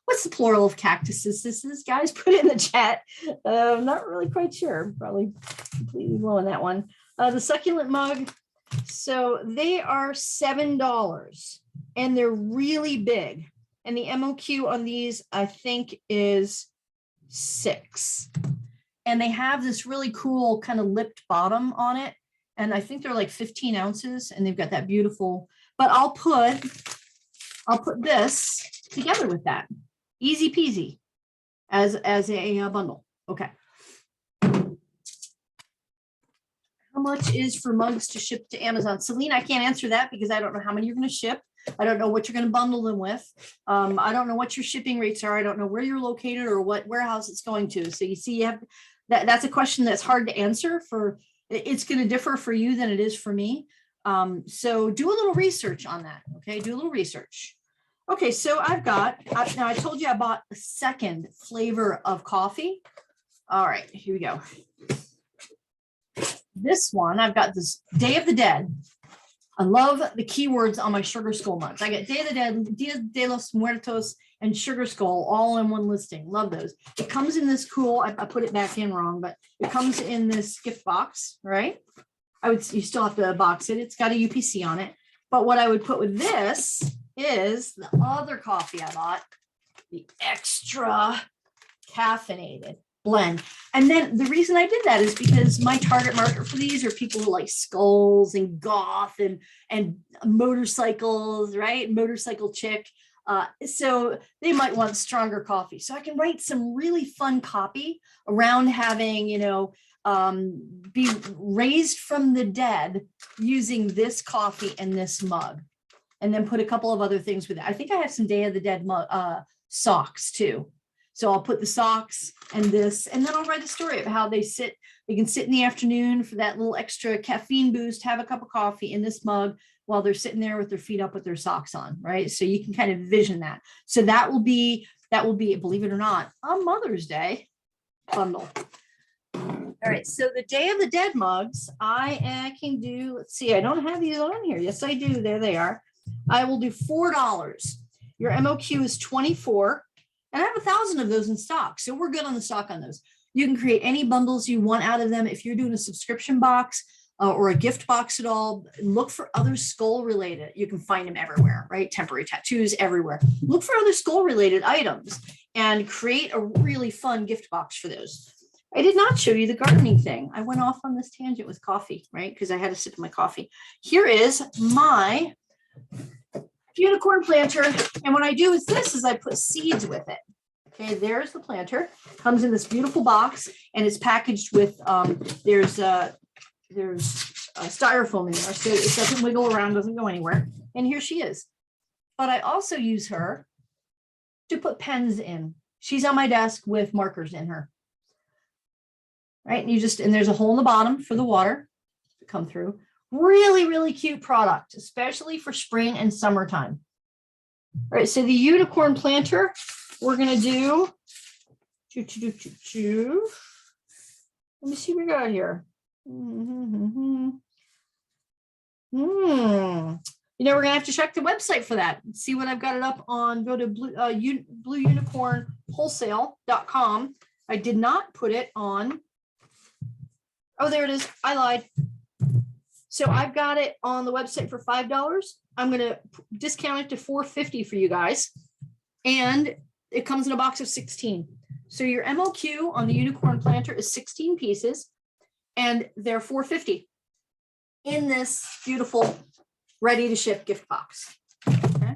What's the plural of cactuses? This is, guys, put it in the chat. I'm not really quite sure. Probably completely blowing that one. The succulent mug. So they are $7 and they're really big. And the MOQ on these, I think, is 6. And they have this really cool kind of lipped bottom on it. And I think they're like 15 ounces and they've got that beautiful, but I'll put this together with that. Easy peasy as a bundle. Okay. How much is for mugs to ship to Amazon? Celine, I can't answer that because I don't know how many you're going to ship. I don't know what you're going to bundle them with. I don't know what your shipping rates are. I don't know where you're located or what warehouse it's going to. So you see, you have that's a question that's hard to answer. It's going to differ for you than it is for me. So do a little research on that. Okay, do a little research. Okay, so now I told you I bought a 2nd flavor of coffee. All right, here we go. This one, I've got this Day of the Dead. I love the keywords on my Sugar Skull mugs. I get Day of the Dead, Dia de los Muertos, and Sugar Skull all in one listing. Love those. It comes in this cool, I put it back in wrong, but it comes in this gift box, right? You still have to box it. It's got a UPC on it. But what I would put with this is the other coffee I bought, the extra caffeinated. blend. And then the reason I did that is because my target market for these are people who like skulls and goth and motorcycles, right? Motorcycle chick. So they might want stronger coffee. So I can write some really fun copy around having, be raised from the dead using this coffee and this mug, and then put a couple of other things with it. I think I have some Day of the Dead socks too. So I'll put the socks and this, and then I'll write a story of how they can sit in the afternoon for that little extra caffeine boost, have a cup of coffee in this mug while they're sitting there with their feet up with their socks on, right? So you can kind of vision that. So that will be, believe it or not, a Mother's Day bundle. All right, so the Day of the Dead mugs, I can do, let's see, I don't have these on here. Yes, I do. There they are. I will do $4. Your MOQ is 24. And I have 1,000 of those in stock. So we're good on the stock on those. You can create any bundles you want out of them. If you're doing a subscription box or a gift box at all, look for other skull related. You can find them everywhere, right? Temporary tattoos everywhere. Look for other skull related items and create a really fun gift box for those. I did not show you the gardening thing. I went off on this tangent with coffee, right? Because I had a sip of my coffee. Here is my unicorn planter, and what I do is I put seeds with it. Okay, there's the planter. Comes in this beautiful box, and it's packaged with there's styrofoam in there, so it doesn't wiggle around, doesn't go anywhere. And here she is. But I also use her to put pens in. She's on my desk with markers in her. Right, and there's a hole in the bottom for the water to come through. Really, really cute product, especially for spring and summertime. All right, so the unicorn planter, we're going to do, let me see what we got here. We're going to have to check the website for that. See what I've got it up on. Go to blueunicornwholesale.com. I did not put it on. Oh, there it is. I lied. So I've got it on the website for $5. I'm going to discount it to $4.50 for you guys. And it comes in a box of 16. So your MOQ on the unicorn planter is 16 pieces, and they're $4.50 in this beautiful ready to ship gift box. Okay.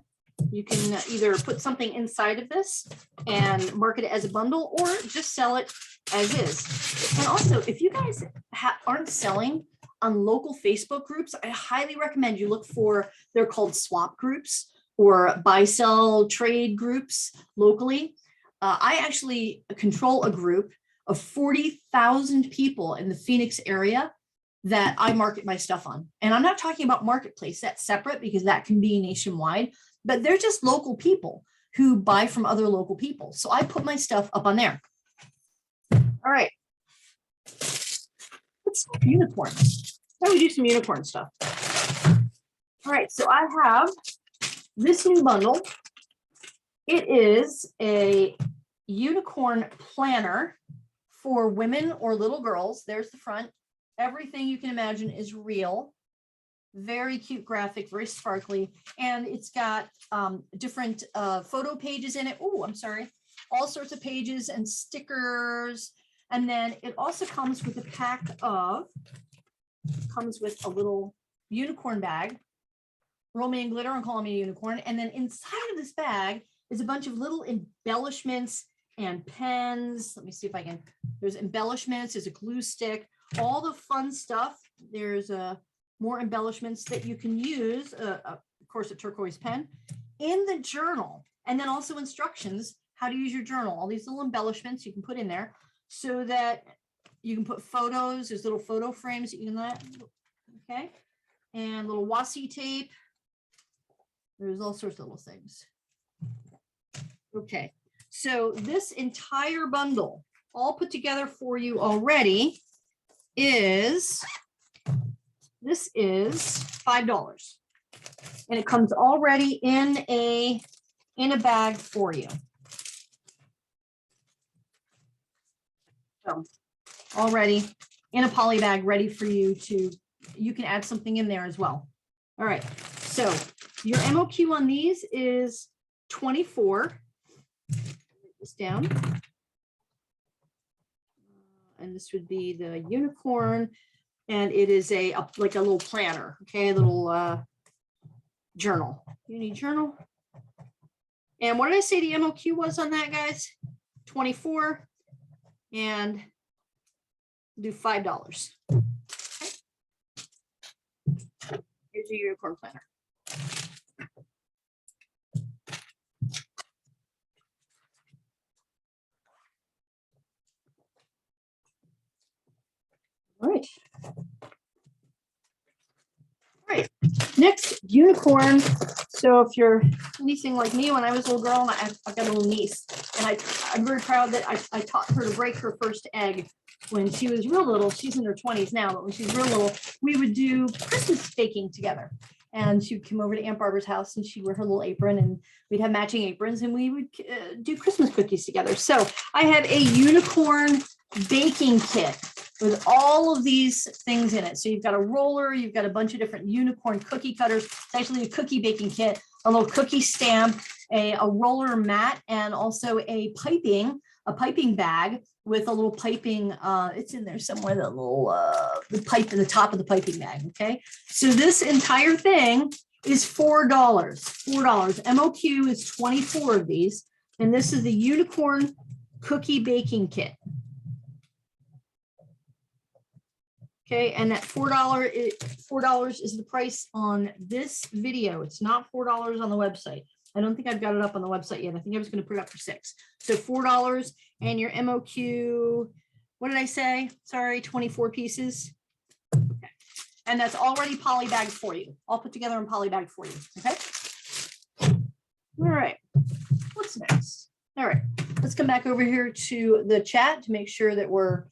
You can either put something inside of this and market it as a bundle, or just sell it as is. And also, if you guys aren't selling on local Facebook groups, I highly recommend you look for, they're called swap groups or buy, sell, trade groups locally. I actually control a group of 40,000 people in the Phoenix area that I market my stuff on. And I'm not talking about marketplace, that's separate because that can be nationwide, but they're just local people who buy from other local people. So I put my stuff up on there. All right. Let's talk unicorns. How do we do some unicorn stuff? All right, so I have this new bundle. It is a unicorn planner for women or little girls. There's the front. Everything you can imagine is real. Very cute graphic, very sparkly. And it's got different photo pages in it. Oh, I'm sorry. All sorts of pages and stickers. And then it also comes with a pack of, comes with a little unicorn bag. Roll me in glitter and call me a unicorn. And then inside of this bag is a bunch of little embellishments and pens. Let me see if I can, there's embellishments, there's a glue stick, all the fun stuff. There's more embellishments that you can use, of course, a turquoise pen in the journal, and then also instructions how to use your journal. All these little embellishments you can put in there so that you can put photos. There's little photo frames that you can let, okay, and little washi tape. There's all sorts of little things. Okay, so this entire bundle, all put together for you already, is, this is $5, and it comes already in a bag for you. So already in a poly bag, ready for you to, you can add something in there as well. All right, so your MOQ on these is 24. Write this down. and this would be the unicorn, and it is like a little planner, okay, a little journal. Uni journal. And what did I say the MOQ was on that, guys? 24, and do $5. Okay. Here's your unicorn planner. All right. All right. Next, unicorn. So if you're anything like me, when I was a little girl, and I've got a little niece, and I'm very proud that I taught her to break her first egg when she was real little. She's in her 20s now, but when she was real little, we would do Christmas baking together. And she would come over to Aunt Barbara's house, and she'd wear her little apron, and we'd have matching aprons, and we would do Christmas cookies together. So I have a unicorn baking kit with all of these things in it. So you've got a roller, you've got a bunch of different unicorn cookie cutters. It's actually a cookie baking kit, a little cookie stamp, a roller mat, and also a piping bag with a little piping, it's in there somewhere, the little the pipe in the top of the piping bag. Okay, so this entire thing is $4. MOQ is 24 of these, and this is the unicorn cookie baking kit. Okay, and that $4 is the price on this video. It's not $4 on the website. I don't think I've got it up on the website yet. I think I was going to put it up for $6. So $4, and your MOQ, what did I say? Sorry, 24 pieces. Okay. And that's already polybagged for you. All put together and polybagged for you. Okay. All right. What's next? All right. Let's come back over here to the chat to make sure that we're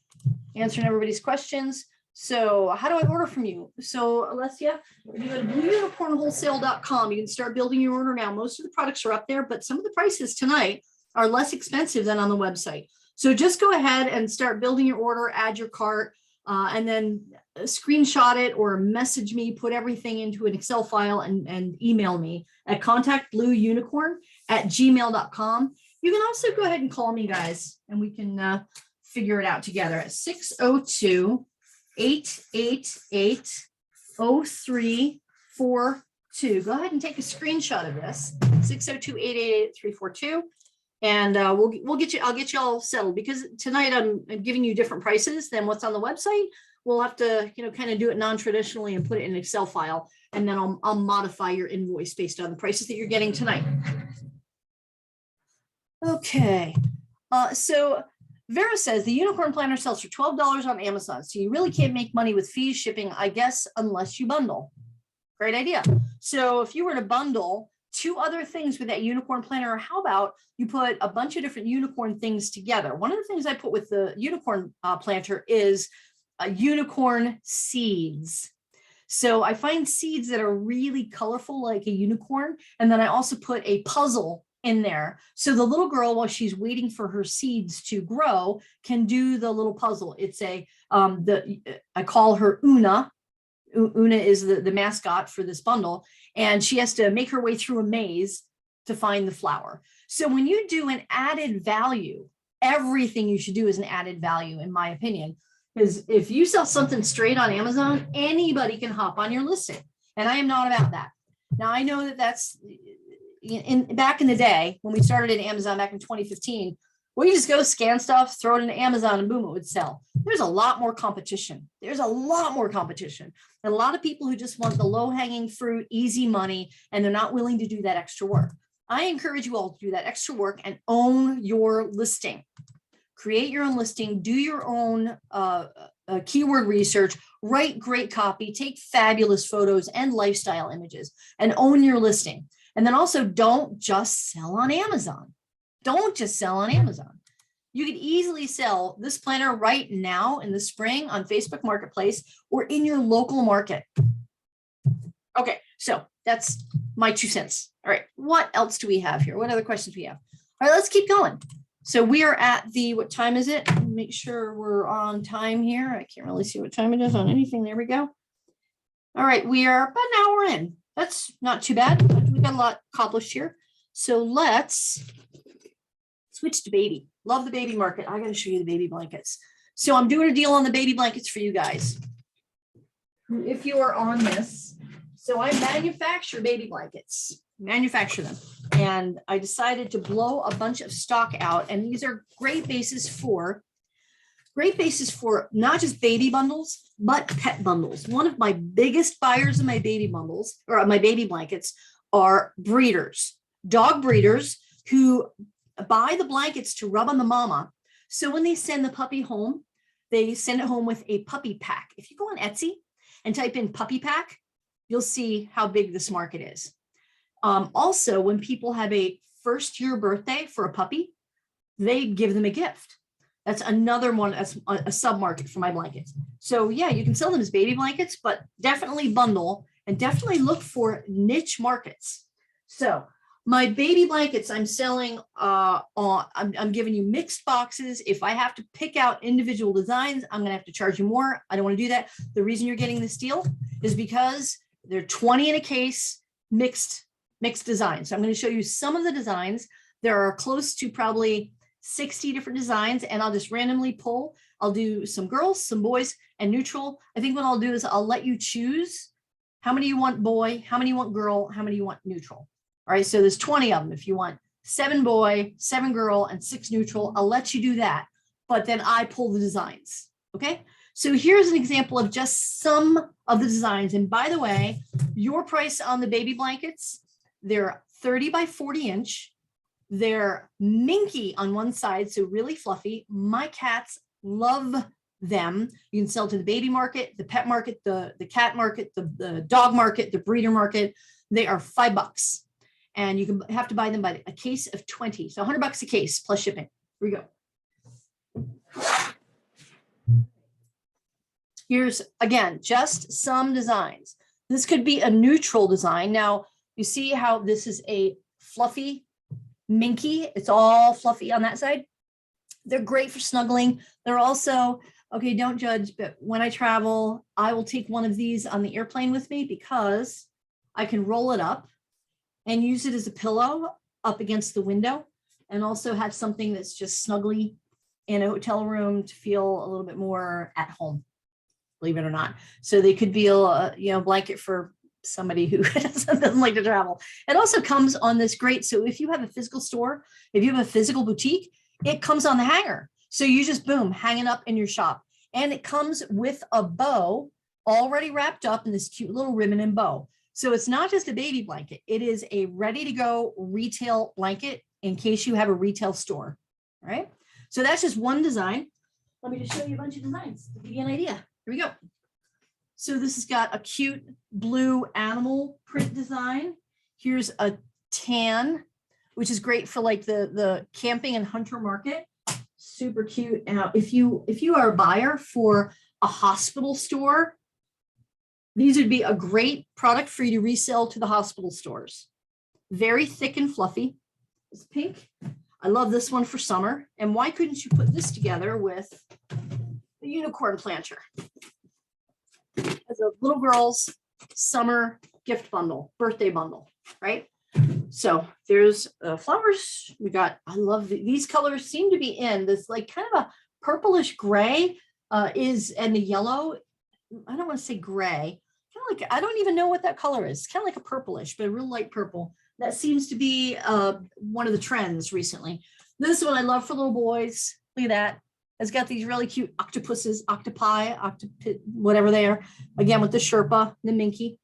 answering everybody's questions. So how do I order from you? So Alessia, if you go to blueunicornwholesale.com, you can start building your order now. Most of the products are up there, but some of the prices tonight are less expensive than on the website. So just go ahead and start building your order, add your cart, and then screenshot it or message me, put everything into an Excel file and email me at contactblueunicorn@gmail.com. You can also go ahead and call me, guys, and we can figure it out together at 602-888-0342. Go ahead and take a screenshot of this, 602-888-342. And we'll get you, I'll get you all settled, because tonight I'm giving you different prices than what's on the website. We'll have to, kind of do it non-traditionally and put it in an Excel file, and then I'll modify your invoice based on the prices that you're getting tonight. Okay, so Vera says the unicorn planner sells for $12 on Amazon, so you really can't make money with fees, shipping, I guess, unless you bundle. Great idea. So if you were to bundle two other things with that unicorn planner, or how about you put a bunch of different unicorn things together? One of the things I put with the unicorn planter is unicorn seeds. So I find seeds that are really colorful, like a unicorn, and then I also put a puzzle in there, so the little girl, while she's waiting for her seeds to grow, can do the little puzzle. It's I call her Una. Una is the mascot for this bundle, and she has to make her way through a maze to find the flower. So when you do an added value, everything you should do is an added value, in my opinion, because if you sell something straight on Amazon, anybody can hop on your listing, and I am not about that. Now I know that that's back in the day when we started in Amazon back in 2015. Well, you just go scan stuff, throw it into Amazon, and boom, it would sell. There's a lot more competition. And a lot of people who just want the low-hanging fruit, easy money, and they're not willing to do that extra work. I encourage you all to do that extra work and own your listing. Create your own listing, do your own keyword research, write great copy, take fabulous photos and lifestyle images, and own your listing. And then also, don't just sell on Amazon. Don't just sell on Amazon. You could easily sell this planner right now in the spring on Facebook Marketplace or in your local market. Okay, so that's my 2 cents. All right, what else do we have here? What other questions do we have? All right, let's keep going. So we are at what time is it? Make sure we're on time here. I can't really see what time it is on anything. There we go. All right, we are about an hour in. That's not too bad. We've got a lot accomplished here. So let's switch to baby. Love the baby market. I got to show you the baby blankets. So I'm doing a deal on the baby blankets for you guys. If you are on this, so I manufacture baby blankets, manufacture them. And I decided to blow a bunch of stock out. And these are great bases for not just baby bundles, but pet bundles. One of my biggest buyers of my baby bundles or my baby blankets are breeders, dog breeders who buy the blankets to rub on the mama. So when they send the puppy home, they send it home with a puppy pack. If you go on Etsy and type in puppy pack, you'll see how big this market is. Also, when people have a first year birthday for a puppy, they give them a gift. That's another one, as a sub-market for my blankets. So yeah, you can sell them as baby blankets, but definitely bundle and definitely look for niche markets. So my baby blankets I'm selling, I'm giving you mixed boxes. If I have to pick out individual designs, I'm gonna have to charge you more. I don't wanna do that. The reason you're getting this deal is because they're 20 in a case, mixed designs. So I'm gonna show you some of the designs. There are close to probably 60 different designs, and I'll just randomly pull. I'll do some girls, some boys, and neutral. I think what I'll do is I'll let you choose how many you want boy, how many you want girl, how many you want neutral. All right, so there's 20 of them. If you want 7 boy, 7 girl, and 6 neutral, I'll let you do that. But then I pull the designs, okay? So here's an example of just some of the designs. And by the way, your price on the baby blankets, they're 30 by 40 inch. They're minky on one side, so really fluffy. My cats love them. You can sell to the baby market, the pet market, the cat market, the dog market, the breeder market. They are $5. And you can have to buy them by a case of 20. So $100 a case plus shipping. Here we go. Here's, again, just some designs. This could be a neutral design. Now, you see how this is a fluffy minky. It's all fluffy on that side. They're great for snuggling. They're also, okay, don't judge, but when I travel, I will take one of these on the airplane with me because I can roll it up and use it as a pillow up against the window, and also have something that's just snuggly in a hotel room to feel a little bit more at home, believe it or not. So they could be a blanket for somebody who doesn't like to travel. It also comes on this great, so if you have a physical store, if you have a physical boutique, it comes on the hanger. So you just, boom, hang it up in your shop. And it comes with a bow already wrapped up in this cute little ribbon and bow. So it's not just a baby blanket. It is a ready to go retail blanket in case you have a retail store, all right? So that's just one design. Let me just show you a bunch of designs to give you an idea. Here we go. So this has got a cute blue animal print design. Here's a tan, which is great for like the camping and hunter market. Super cute. Now, if you are a buyer for a hospital store, these would be a great product for you to resell to the hospital stores. Very thick and fluffy. It's pink. I love this one for summer. And why couldn't you put this together with the unicorn planter as a little girl's summer gift bundle, birthday bundle, right? So there's flowers. We got, I love these colors seem to be in this like kind of a purplish gray and the yellow. I don't want to say gray, kind of like, I don't even know what that color is. It's kind of like a purplish, but a real light purple. That seems to be one of the trends recently. This one I love for little boys. Look at that. It's got these really cute octopuses, octopi, whatever they are. Again, with the Sherpa, the Minky.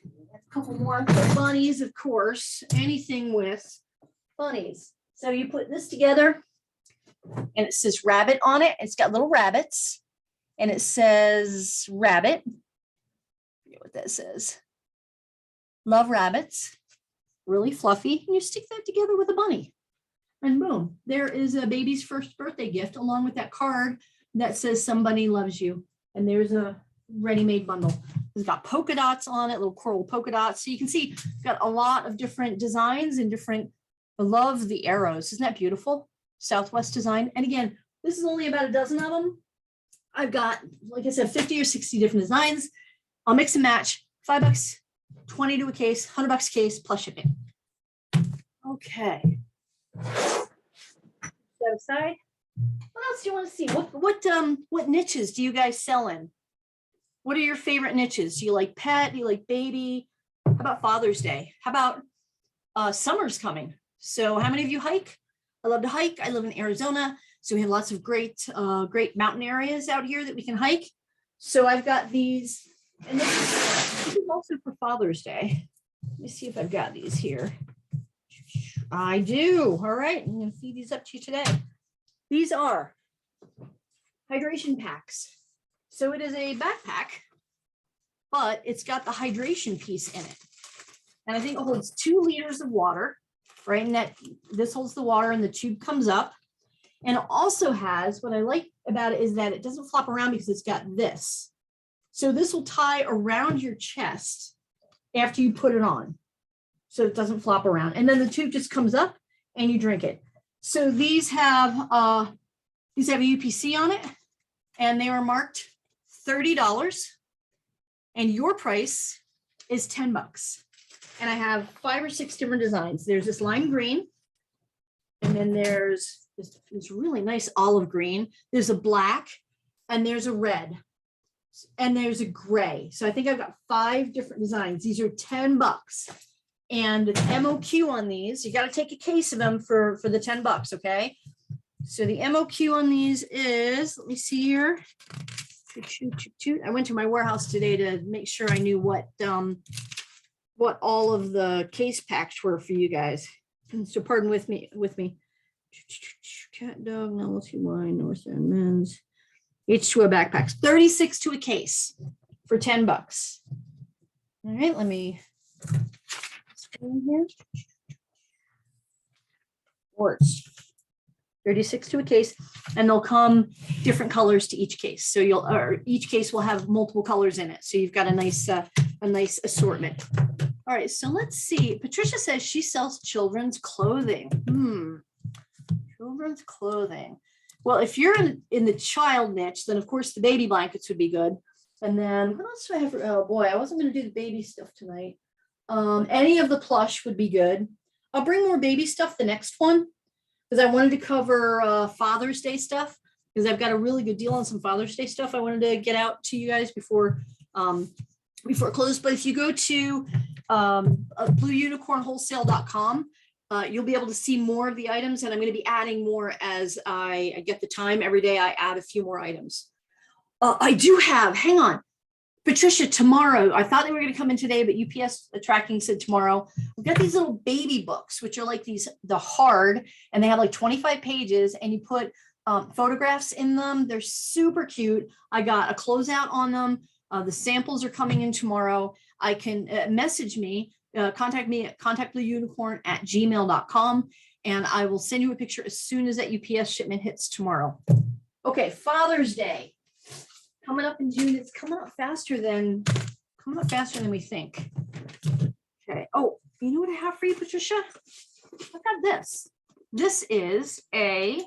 A couple more bunnies, of course. Anything with bunnies. So you put this together, and it says rabbit on it. It's got little rabbits, and it says rabbit. I forget what that says. Love rabbits. Really fluffy. And you stick that together with a bunny. And boom, there is a baby's first birthday gift along with that card that says somebody loves you. And there's a ready-made bundle. It's got polka dots on it, little coral polka dots. So you can see it's got a lot of different designs and different, I love the arrows. Isn't that beautiful? Southwest design. And again, this is only about a dozen of them. I've got, like I said, 50 or 60 different designs. I'll mix and match. $5, 20 to a case, $100 a case plus shipping. Okay. Set aside. What else else do you want to see? What niches do you guys sell in? What are your favorite niches? Do you like pet? Do you like baby? How about Father's Day? How about summer's coming? So how many of you hike? I love to hike. I live in Arizona, so we have lots of great mountain areas out here that we can hike. So I've got these, and this is also for Father's Day. Let me see if I've got these here. I do. All right, I'm going to feed these up to you today. These are hydration packs. So it is a backpack, but it's got the hydration piece in it. And I think it holds 2 liters of water, right? And that this holds the water and the tube comes up. And it also has, what I like about it is that it doesn't flop around because it's got this. So this will tie around your chest after you put it on. So it doesn't flop around. And then the tube just comes up and you drink it. So these have a UPC on it, and they are marked $30, and your price is $10. And I have 5 or 6 different designs. There's this lime green, and then there's this really nice olive green. There's a black, and there's a red, and there's a gray. So I think I've got 5 different designs. These are $10. And the MOQ on these, you got to take a case of them for the $10, okay? So the MOQ on these is, let me see here. I went to my warehouse today to make sure I knew what all of the case packs were for you guys. So pardon with me. Cat, dog, novelty wine, North End men's. H2O backpacks, 36 to a case for $10. All right, let me in here. Words. 36 to a case, and they'll come different colors to each case. So each case will have multiple colors in it. So you've got a nice assortment. All right, so let's see. Patricia says she sells children's clothing. Children's clothing. Well, if you're in the child niche, then of course the baby blankets would be good. And then what else do I have? Oh boy, I wasn't going to do the baby stuff tonight. Any of the plush would be good. I'll bring more baby stuff the next one, because I wanted to cover Father's Day stuff, because I've got a really good deal on some Father's Day stuff I wanted to get out to you guys before it closed. But if you go to blueunicornwholesale.com, you'll be able to see more of the items, and I'm going to be adding more as I get the time. Every day I add a few more items. I do have, hang on, Patricia, tomorrow, I thought they were going to come in today, but UPS tracking said tomorrow. We've got these little baby books, which are like the hard, and they have like 25 pages, and you put photographs in them. They're super cute. I got a closeout on them. The samples are coming in tomorrow. I can message me, contact me at contactblueunicorn@gmail.com, and I will send you a picture as soon as that UPS shipment hits tomorrow. Okay, Father's Day. Coming up in June. It's coming up faster than we think. Okay. Oh, you know what I have for you, Patricia? I've got this. This is a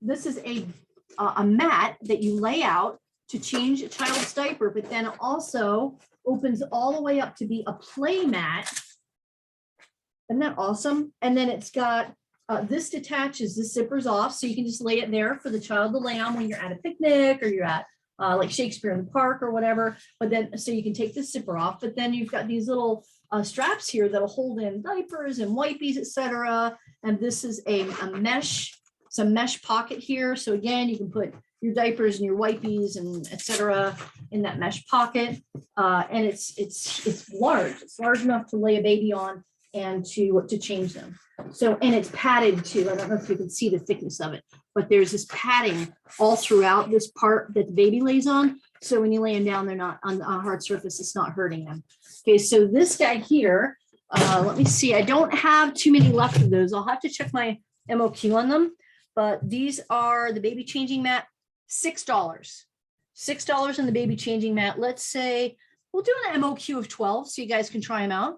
mat that you lay out to change a child's diaper, but then it also opens all the way up to be a play mat. Isn't that awesome? And then it's got this detaches, this zippers off, so you can just lay it there for the child to lay on when you're at a picnic or you're at like Shakespeare in the Park or whatever. But then, so you can take the zipper off, but then you've got these little straps here that'll hold in diapers and wipies, etc. And this is a mesh, some mesh pocket here. So again, you can put your diapers and your wipies and etc. in that mesh pocket. And it's large. It's large enough to lay a baby on and to change them. So, and it's padded too. I don't know if you can see the thickness of it, but there's this padding all throughout this part that the baby lays on. So when you lay them down, they're not on a hard surface. It's not hurting them. Okay, so this guy here, let me see. I don't have too many left of those. I'll have to check my MOQ on them, but these are the baby changing mat, $6. $6 on the baby changing mat. Let's say we'll do an MOQ of 12 so you guys can try them out.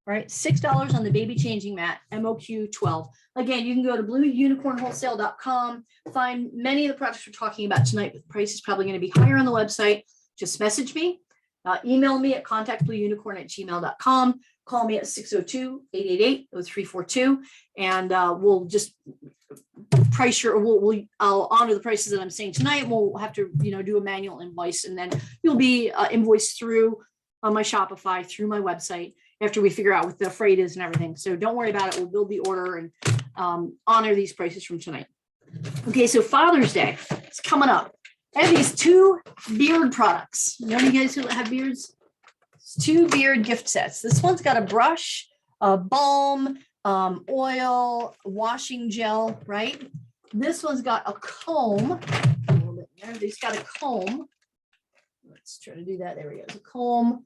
All right, $6 on the baby changing mat, MOQ 12. Again, you can go to blueunicornwholesale.com, find many of the products we're talking about tonight, but the price is probably going to be higher on the website. Just message me, email me at contactblueunicorn@gmail.com, call me at 602-888-0342, and we'll just price your, I'll honor the prices that I'm saying tonight. We'll have to, do a manual invoice, and then you'll be invoiced through my Shopify, through my website, after we figure out what the freight is and everything. So don't worry about it. We'll build the order and honor these prices from tonight. Okay, so Father's Day is coming up. I have these 2 beard products. You know, you guys who have beards? It's 2 beard gift sets. This one's got a brush, a balm, oil, washing gel, right? This one's got a comb. A little bit there. This got a comb. Let's try to do that. There we go. It's a comb,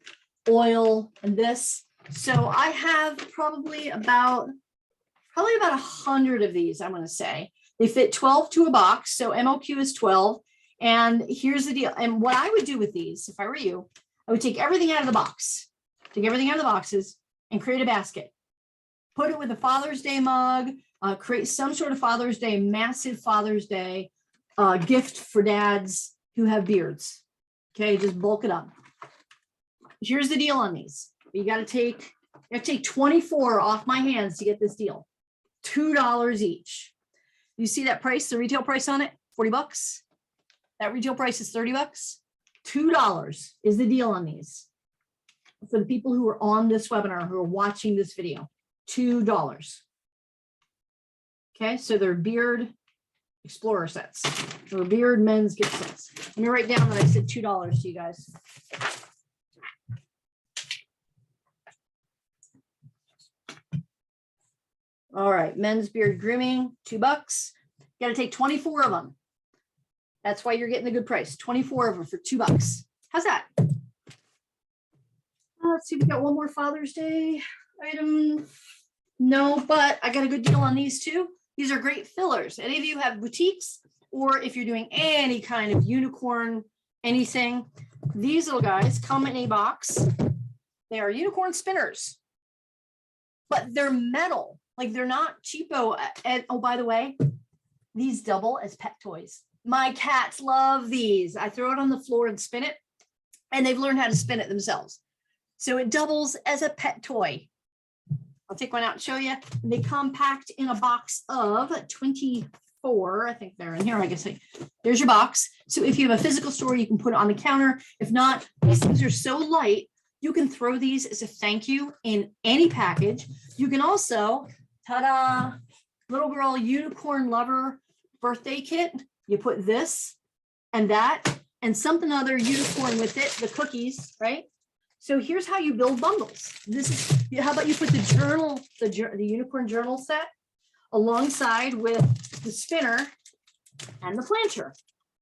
oil, and this. So I have probably about 100 of these, I'm going to say. They fit 12 to a box. So MOQ is 12. And here's the deal. And what I would do with these, if I were you, I would take everything out of the box, take everything out of the boxes and create a basket. Put it with a Father's Day mug, create some sort of Father's Day, massive Father's Day gift for dads who have beards. Okay, just bulk it up. Here's the deal on these. You got to take 24 off my hands to get this deal. $2 each. You see that price, the retail price on it, 40 bucks. That retail price is 30 bucks. $2 is the deal on these. For the people who are on this webinar, who are watching this video, $2. Okay, so they're beard explorer sets, or beard men's gift sets. Let me write down that I said $2 to you guys. All right, men's beard grooming, $2. You got to take 24 of them. That's why you're getting a good price. 24 of them for $2. How's that? Let's see, we got one more Father's Day item. No, but I got a good deal on these too. These are great fillers. Any of you have boutiques, or if you're doing any kind of unicorn, anything, these little guys come in a box. They are unicorn spinners, but they're metal. Like, they're not cheapo. And oh, by the way, these double as pet toys. My cats love these. I throw it on the floor and spin it, and they've learned how to spin it themselves. So it doubles as a pet toy. I'll take one out and show you. They come packed in a box of 24. I think they're in here. I guess there's your box. So if you have a physical store, you can put it on the counter. If not, these things are so light, you can throw these as a thank you in any package. You can also, ta-da, little girl unicorn lover birthday kit. You put this and that and something other unicorn with it, the cookies, right? So here's how you build bundles. This is, how about you put the journal, the unicorn journal set alongside with the spinner and the planter,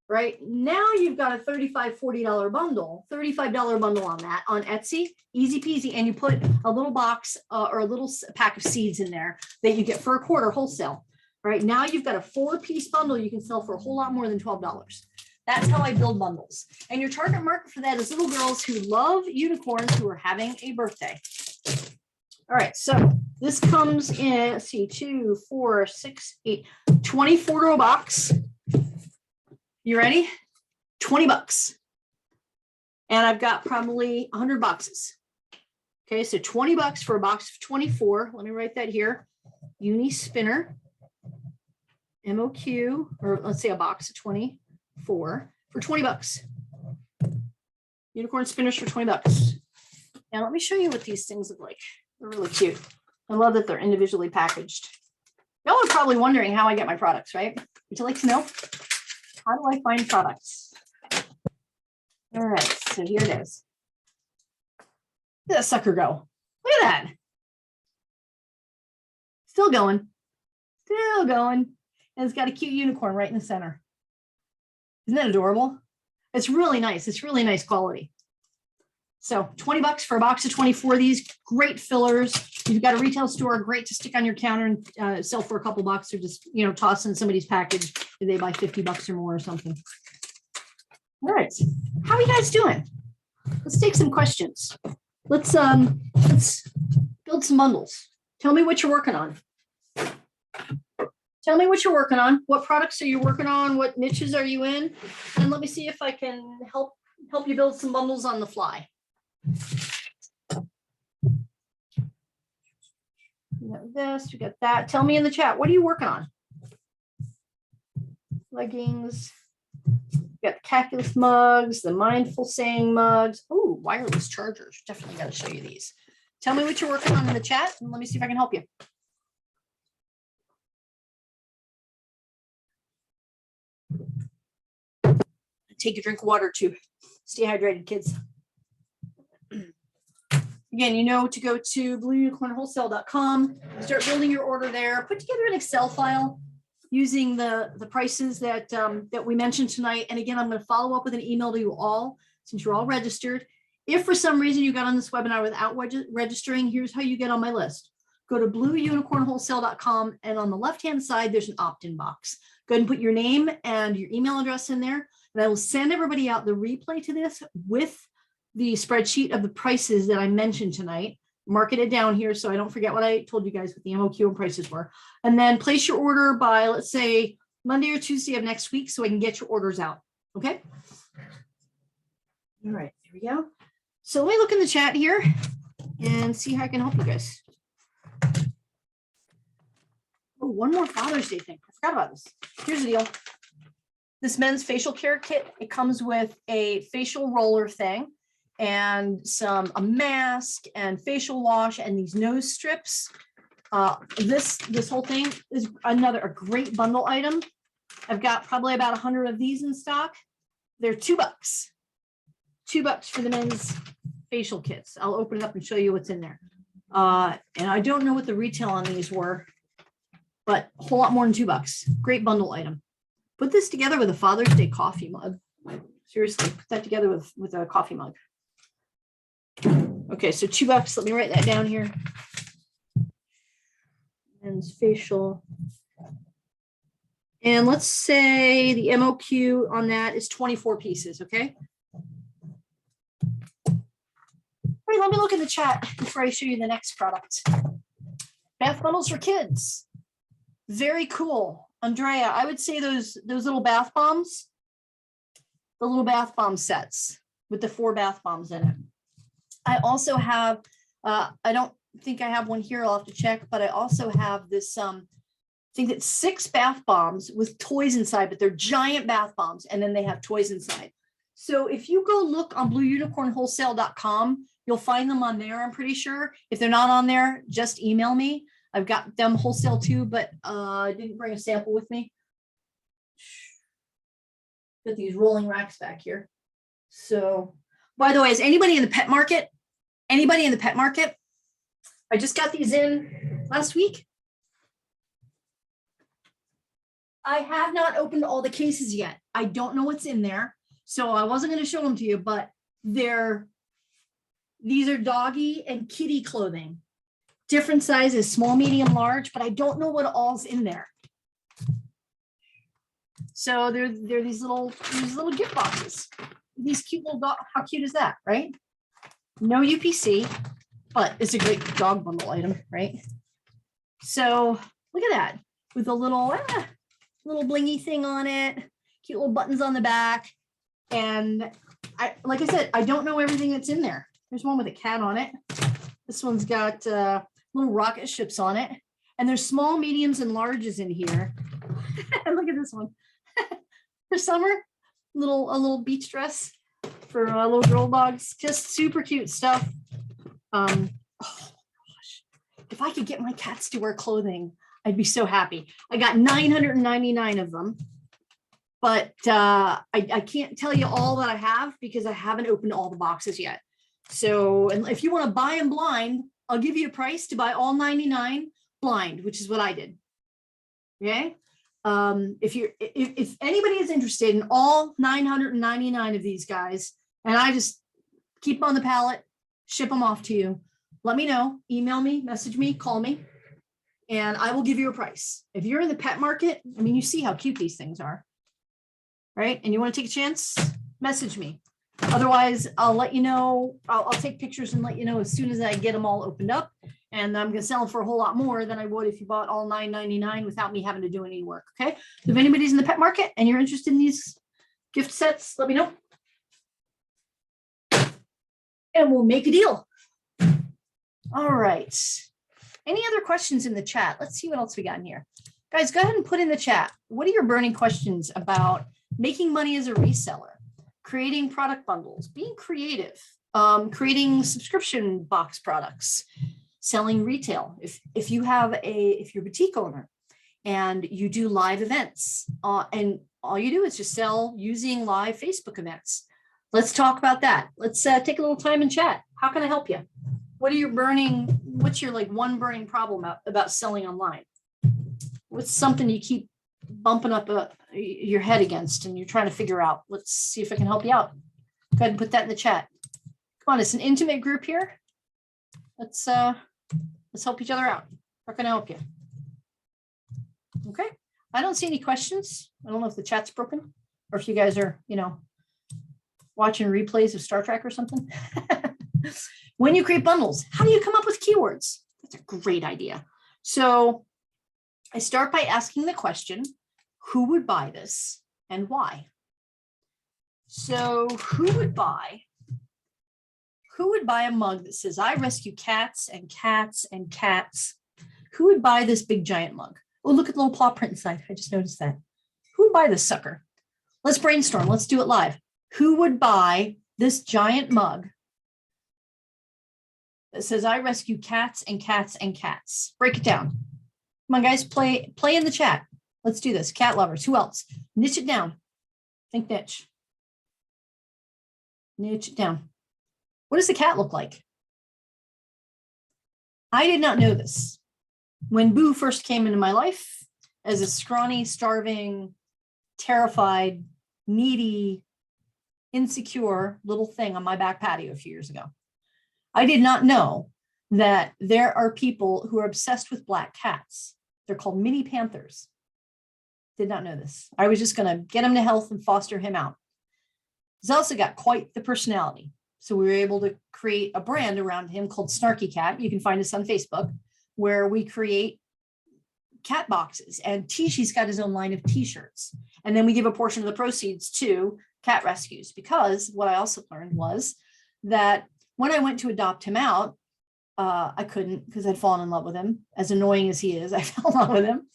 right? Now you've got a $35, $40 bundle, $35 bundle on that on Etsy, easy peasy. And you put a little box or a little pack of seeds in there that you get for a quarter wholesale. Right now you've got a 4-piece bundle you can sell for a whole lot more than $12. That's how I build bundles. And your target market for that is little girls who love unicorns who are having a birthday. All right, so this comes in, let's see, 2, 4, 6, 8, 24 to a box. You ready? 20 bucks. And I've got probably 100 boxes. Okay, so 20 bucks for a box of 24. Let me write that here. Uni spinner. MOQ, or let's say a box of 24 for 20 bucks. Unicorn spinners for 20 bucks. Now let me show you what these things look like. They're really cute. I love that they're individually packaged. Y'all are probably wondering how I get my products, right? Would you like to know? How do I find products? All right, so here it is. Look at that sucker go. Look at that. Still going. Still going. And it's got a cute unicorn right in the center. Isn't that adorable? It's really nice. It's really nice quality. So 20 bucks for a box of 24 of these. Great fillers. You've got a retail store, great to stick on your counter and sell for a couple bucks, or just, toss in somebody's package if they buy 50 bucks or more or something. All right. How are you guys doing? Let's take some questions. Let's build some bundles. Tell me what you're working on. Tell me what you're working on. What products are you working on? What niches are you in? And let me see if I can help you build some bundles on the fly. We got this, we got that. Tell me in the chat, what are you working on? leggings. We got the calculus mugs, the mindful saying mugs. Oh, wireless chargers. Definitely got to show you these. Tell me what you're working on in the chat, and let me see if I can help you. Take a drink of water too. Stay hydrated, kids. Again, you know to go to blueunicornwholesale.com, start building your order there, put together an Excel file using the prices that that we mentioned tonight. And again, I'm going to follow up with an email to you all since you're all registered. If for some reason you got on this webinar without registering, here's how you get on my list. Go to blueunicornwholesale.com, and on the left-hand side, there's an opt-in box. Go ahead and put your name and your email address in there, and I will send everybody out the replay to this with the spreadsheet of the prices that I mentioned tonight. Mark it down here so I don't forget what I told you guys what the MOQ and prices were. And then place your order by, let's say, Monday or Tuesday of next week so I can get your orders out. Okay? All right, there we go. So let me look in the chat here and see how I can help you guys. Oh, one more Father's Day thing. I forgot about this. Here's the deal. This men's facial care kit, it comes with a facial roller thing and a mask and facial wash and these nose strips. This whole thing is a great bundle item. I've got probably about 100 of these in stock. They're $2. $2 for the men's facial kits. I'll open it up and show you what's in there. And I don't know what the retail on these were, but a whole lot more than $2. Great bundle item. Put this together with a Father's Day coffee mug. Seriously, put that together with a coffee mug. Okay, so $2. Let me write that down here. Men's facial. And let's say the MOQ on that is 24 pieces, okay? All right, let me look in the chat before I show you the next product. Bath bundles for kids. Very cool. Andrea, I would say those little bath bombs, the little bath bomb sets with the 4 bath bombs in it. I also have, I don't think I have one here, I'll have to check, but I also have this, I think it's 6 bath bombs with toys inside, but they're giant bath bombs, and then they have toys inside. So if you go look on blueunicornwholesale.com, you'll find them on there, I'm pretty sure. If they're not on there, just email me. I've got them wholesale too, but I didn't bring a sample with me. Got these rolling racks back here. So, by the way, is anybody in the pet market? Anybody in the pet market? I just got these in last week. I have not opened all the cases yet. I don't know what's in there, so I wasn't going to show them to you, but these are doggy and kitty clothing. Different sizes, small, medium, large, but I don't know what all's in there. So they're these little gift boxes. These cute little dog. How cute is that, right? No UPC, but it's a great dog bundle item, right? So look at that with a little blingy thing on it, cute little buttons on the back, and like I said, I don't know everything that's in there. There's one with a cat on it. This one's got little rocket ships on it, and there's small, mediums, and larges in here. Look at this one. For summer, a little beach dress for little girl dogs. Just super cute stuff. Oh gosh, if I could get my cats to wear clothing, I'd be so happy. I got 999 of them, but I can't tell you all that I have because I haven't opened all the boxes yet. So, and if you want to buy them blind, I'll give you a price to buy all 99 blind, which is what I did. Okay. If anybody is interested in all 999 of these guys, and I just keep them on the pallet, ship them off to you, let me know, email me, message me, call me, and I will give you a price. If you're in the pet market, I mean, you see how cute these things are, right? And you want to take a chance, message me. Otherwise, I'll let you know. I'll take pictures and let you know as soon as I get them all opened up. And I'm going to sell them for a whole lot more than I would if you bought all $9.99 without me having to do any work. Okay. So if anybody's in the pet market and you're interested in these gift sets, let me know. And we'll make a deal. All right. Any other questions in the chat? Let's see what else we got in here. Guys, go ahead and put in the chat. What are your burning questions about making money as a reseller, creating product bundles, being creative, creating subscription box products, selling retail? If you're a boutique owner and you do live events, and all you do is just sell using live Facebook events. Let's talk about that. Let's take a little time and chat. How can I help you? What's your like one burning problem about selling online? What's something you keep bumping up your head against and you're trying to figure out? Let's see if I can help you out. Go ahead and put that in the chat. Come on, it's an intimate group here. Let's help each other out. How can I help you? Okay, I don't see any questions. I don't know if the chat's broken or if you guys are, watching replays of Star Trek or something. When you create bundles, how do you come up with keywords? That's a great idea. So I start by asking the question, who would buy this and why? So who would buy a mug that says, I rescue cats and cats and cats? Who would buy this big giant mug? Oh, look at the little paw print inside. I just noticed that. Who would buy this sucker? Let's brainstorm. Let's do it live. Who would buy this giant mug that says, I rescue cats and cats and cats? Break it down. Come on, guys, play in the chat. Let's do this. Cat lovers. Who else? Niche it down. Think niche. Niche it down. What does the cat look like? I did not know this. When Boo first came into my life as a scrawny, starving, terrified, needy, insecure little thing on my back patio a few years ago, I did not know that there are people who are obsessed with black cats. They're called mini panthers. Did not know this. I was just going to get him to health and foster him out. He's also got quite the personality. So we were able to create a brand around him called Snarky Cat. You can find us on Facebook, where we create cat boxes, and Tishy's got his own line of t-shirts. And then we give a portion of the proceeds to cat rescues, because what I also learned was that when I went to adopt him out, I couldn't, because I'd fallen in love with him. As annoying as he is, I fell in love with him.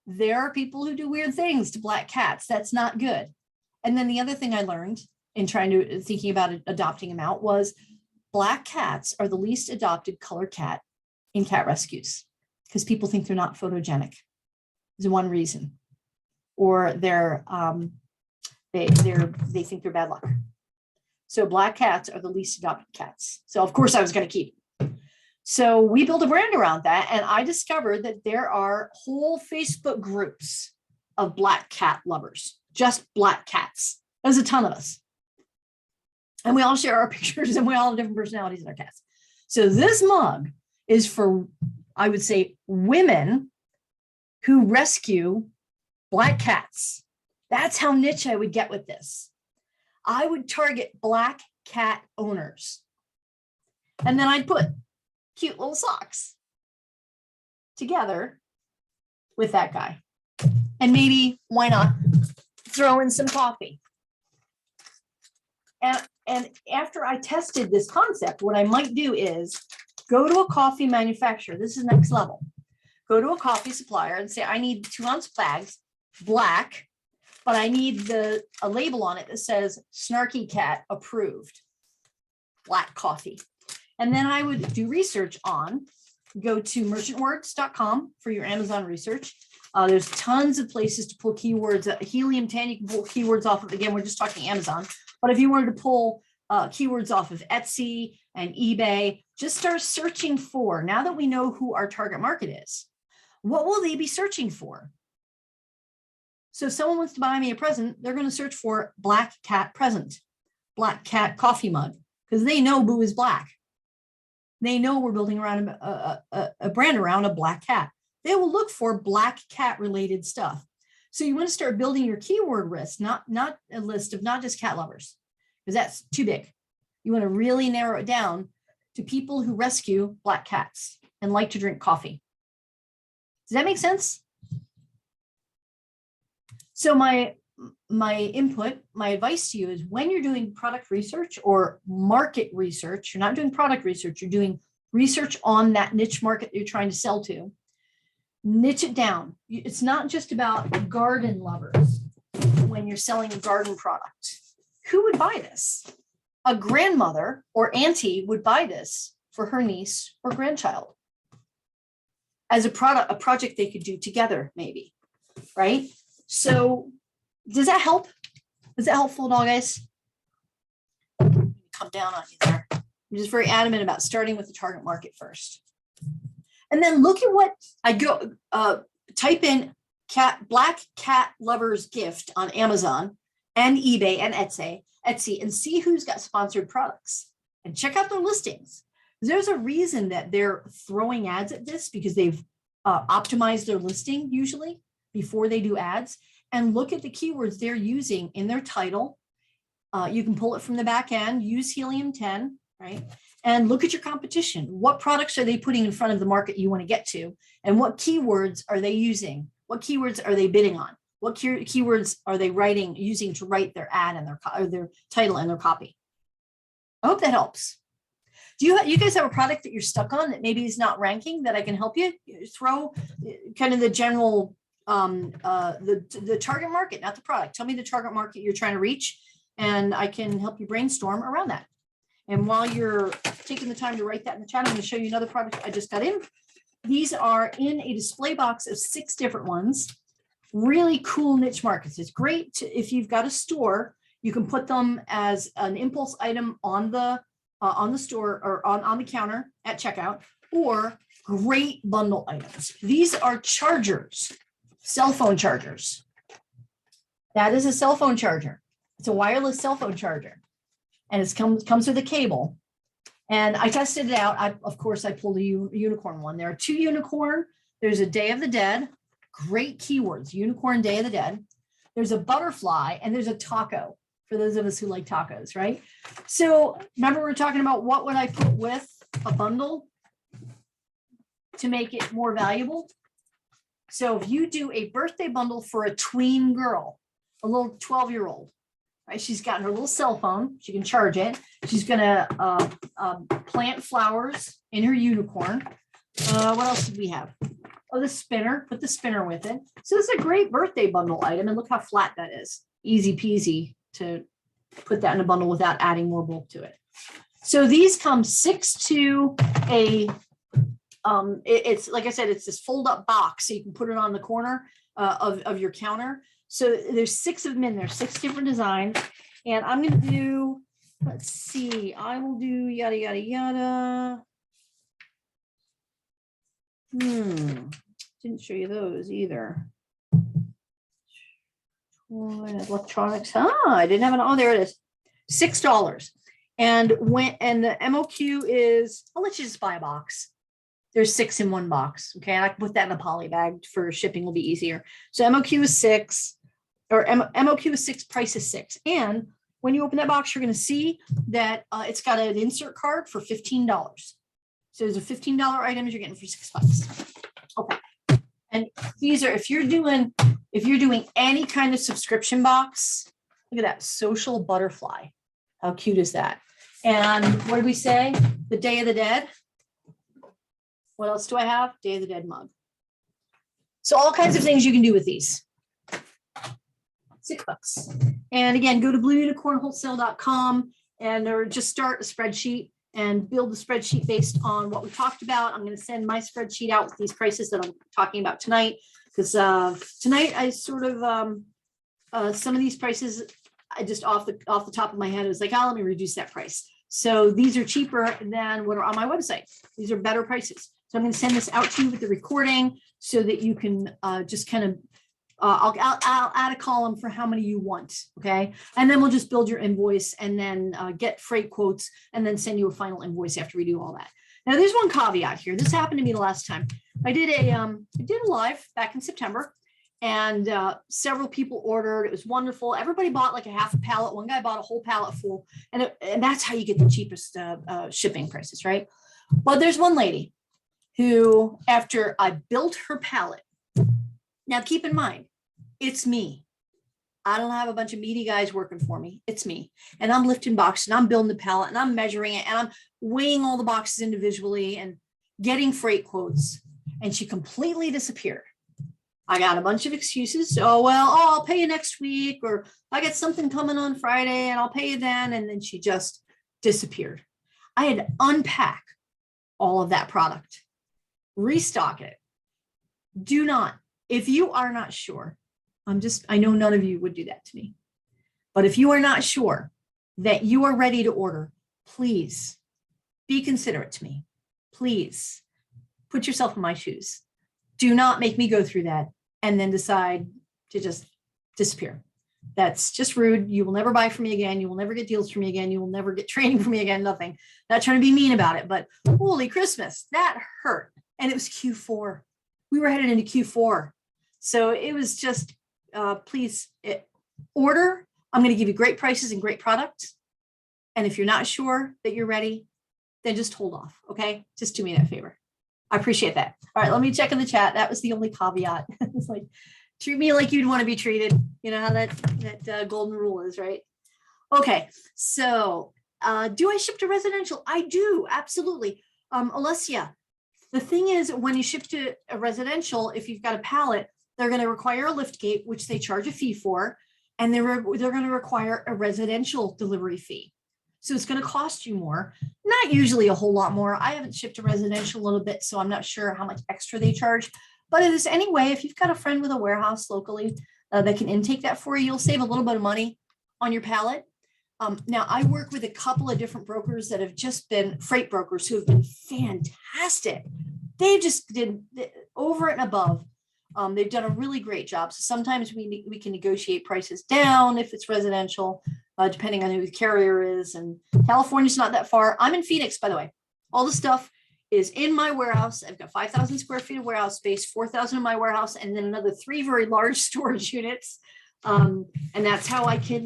There are people who do weird things to black cats. That's not good. And then the other thing I learned in thinking about adopting him out was black cats are the least adopted color cat in cat rescues, because people think they're not photogenic. Is one reason, or they think they're bad luck. So black cats are the least adopted cats. So of course I was going to keep it. So we built a brand around that, and I discovered that there are whole Facebook groups of black cat lovers, just black cats. There's a ton of us. And we all share our pictures, and we all have different personalities in our cats. So this mug is for, I would say, women who rescue black cats. That's how niche I would get with this. I would target black cat owners. And then I'd put cute little socks together with that guy. And maybe, why not, throw in some coffee. And after I tested this concept, what I might do is go to a coffee manufacturer. This is next level. Go to a coffee supplier and say, I need 2-ounce bags, black, but I need a label on it that says Snarky Cat approved, black coffee. And then I would do research go to merchantwords.com for your Amazon research. There's tons of places to pull keywords. Helium 10, you can pull keywords off of, again, we're just talking Amazon. But if you wanted to pull keywords off of Etsy and eBay, just start searching for, now that we know who our target market is, what will they be searching for? So if someone wants to buy me a present, they're going to search for black cat present, black cat coffee mug, because they know Boo is black. They know we're building around a brand around a black cat. They will look for black cat related stuff. So you want to start building your keyword list, not a list of not just cat lovers, because that's too big. You want to really narrow it down to people who rescue black cats and like to drink coffee. Does that make sense? So my input, my advice to you is, when you're doing product research or market research, you're not doing product research, you're doing research on that niche market you're trying to sell to. Niche it down. It's not just about garden lovers when you're selling a garden product. Who would buy this? A grandmother or auntie would buy this for her niece or grandchild as a project they could do together, maybe, right? So does that help? Is that helpful at all, guys? Come down on you there. I'm just very adamant about starting with the target market first. And then look at what I go, type in black cat lover's gift on Amazon and eBay and Etsy, and see who's got sponsored products and check out their listings. There's a reason that they're throwing ads at this, because they've optimized their listing usually before they do ads. And look at the keywords they're using in their title. You can pull it from the back end, use Helium 10, right? And look at your competition. What products are they putting in front of the market you want to get to? And what keywords are they using? What keywords are they bidding on? What keywords are they using to write their ad and their title and their copy? I hope that helps. Do you guys have a product that you're stuck on that maybe is not ranking that I can help you throw kind of the general, the target market, not the product. Tell me the target market you're trying to reach, and I can help you brainstorm around that. And while you're taking the time to write that in the chat, I'm going to show you another product I just got in. These are in a display box of 6 different ones. Really cool niche markets. It's great if you've got a store, you can put them as an impulse item on the store or on the counter at checkout, or great bundle items. These are chargers, cell phone chargers. That is a cell phone charger. It's a wireless cell phone charger, and it comes with a cable. And I tested it out. Of course, I pulled a unicorn one. There are 2 unicorn. There's a Day of the Dead. Great keywords, unicorn, Day of the Dead. There's a butterfly, and there's a taco, for those of us who like tacos, right? So remember, we were talking about what would I put with a bundle to make it more valuable? So if you do a birthday bundle for a tween girl, a little 12-year-old, right? She's got her little cell phone. She can charge it. She's going to plant flowers in her unicorn. What else did we have? Oh, the spinner. Put the spinner with it. So it's a great birthday bundle item. And look how flat that is. Easy peasy to put that in a bundle without adding more bulk to it. So these come 6 to a, it's like I said, it's this fold up box. So you can put it on the corner of your counter. So there's 6 of them in there, 6 different designs. And I'm going to do, let's see, I will do yada, yada, yada. Didn't show you those either. Electronics. I didn't have an, oh, there it is. $6. And the MOQ is, I'll let you just buy a box. There's 6 in one box. Okay. And I can put that in a poly bag for shipping, will be easier. So MOQ is 6, or MOQ is 6, price is 6. And when you open that box, you're going to see that it's got an insert card for $15. So there's a $15 items you're getting for $6. Okay. And these are, if you're doing any kind of subscription box, look at that social butterfly. How cute is that? And what did we say? The Day of the Dead. What else do I have? Day of the Dead mug. So all kinds of things you can do with these. $6. And again, go to blueunicornwholesale.com or just start a spreadsheet and build a spreadsheet based on what we talked about. I'm going to send my spreadsheet out with these prices that I'm talking about tonight, because tonight I sort of some of these prices I just off the top of my head, it was like, oh, let me reduce that price. So these are cheaper than what are on my website. These are better prices. So I'm going to send this out to you with the recording so that you can just kind of I'll add a column for how many you want. Okay. And then we'll just build your invoice and then get freight quotes and then send you a final invoice after we do all that. Now there's one caveat here. This happened to me the last time. I did a live back in September, and several people ordered. It was wonderful. Everybody bought like a half a pallet. One guy bought a whole pallet full, and that's how you get the cheapest shipping prices, right? But there's one lady who, after I built her pallet, now keep in mind, it's me. I don't have a bunch of meaty guys working for me. It's me. And I'm lifting boxes and I'm building the pallet and I'm measuring it and I'm weighing all the boxes individually and getting freight quotes. and she completely disappeared. I got a bunch of excuses. Oh, well, I'll pay you next week, or I got something coming on Friday and I'll pay you then. And then she just disappeared. I had to unpack all of that product, restock it. Do not, if you are not sure, I know none of you would do that to me, but if you are not sure that you are ready to order, please be considerate to me. Please put yourself in my shoes. Do not make me go through that and then decide to just disappear. That's just rude. You will never buy from me again. You will never get deals from me again. You will never get training from me again. Nothing. Not trying to be mean about it, but holy Christmas, that hurt. And it was Q4. We were headed into Q4. So it was just, please order. I'm going to give you great prices and great products. And if you're not sure that you're ready, then just hold off. Okay. Just do me that favor. I appreciate that. All right. Let me check in the chat. That was the only caveat. It's like, treat me like you'd want to be treated. You know how that golden rule is, right? Okay. So do I ship to residential? I do. Absolutely. Alessia, the thing is, when you ship to a residential, if you've got a pallet, they're going to require a lift gate, which they charge a fee for, and they're going to require a residential delivery fee. So it's going to cost you more, not usually a whole lot more. I haven't shipped to residential a little bit, so I'm not sure how much extra they charge. But it is anyway, if you've got a friend with a warehouse locally that can intake that for you, you'll save a little bit of money on your pallet. Now, I work with a couple of different brokers that have just been freight brokers who have been fantastic. They just did over and above. They've done a really great job. So sometimes we can negotiate prices down if it's residential, depending on who the carrier is. And California's not that far. I'm in Phoenix, by the way. All the stuff is in my warehouse. I've got 5,000 square feet of warehouse space, 4,000 in my warehouse, and then another 3 very large storage units. And that's how I can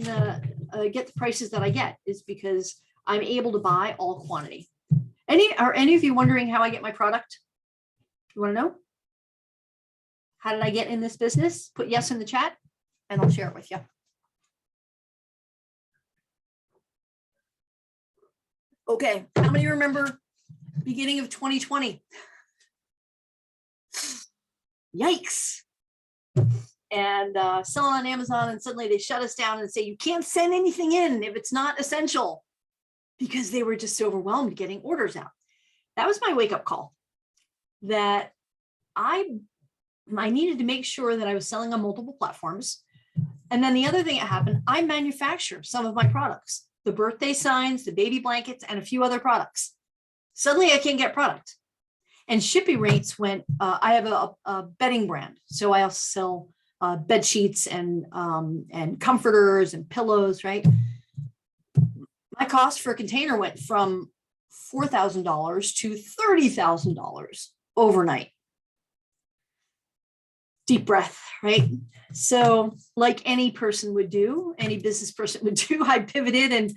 get the prices that I get, is because I'm able to buy all quantity. Are any of you wondering how I get my product? You want to know? How did I get in this business? Put yes in the chat and I'll share it with you. Okay, how many remember beginning of 2020? Yikes. And selling on Amazon, and suddenly they shut us down and say, you can't send anything in if it's not essential, because they were just overwhelmed getting orders out. That was my wake-up call, that I needed to make sure that I was selling on multiple platforms. And then the other thing that happened, I manufacture some of my products, the birthday signs, the baby blankets, and a few other products. Suddenly I can't get product. And shipping rates went, I have a bedding brand. So I also sell bed sheets and comforters and pillows, right? My cost for a container went from $4,000 to $30,000 overnight. Deep breath, right? So like any person would do, any business person would do, I pivoted and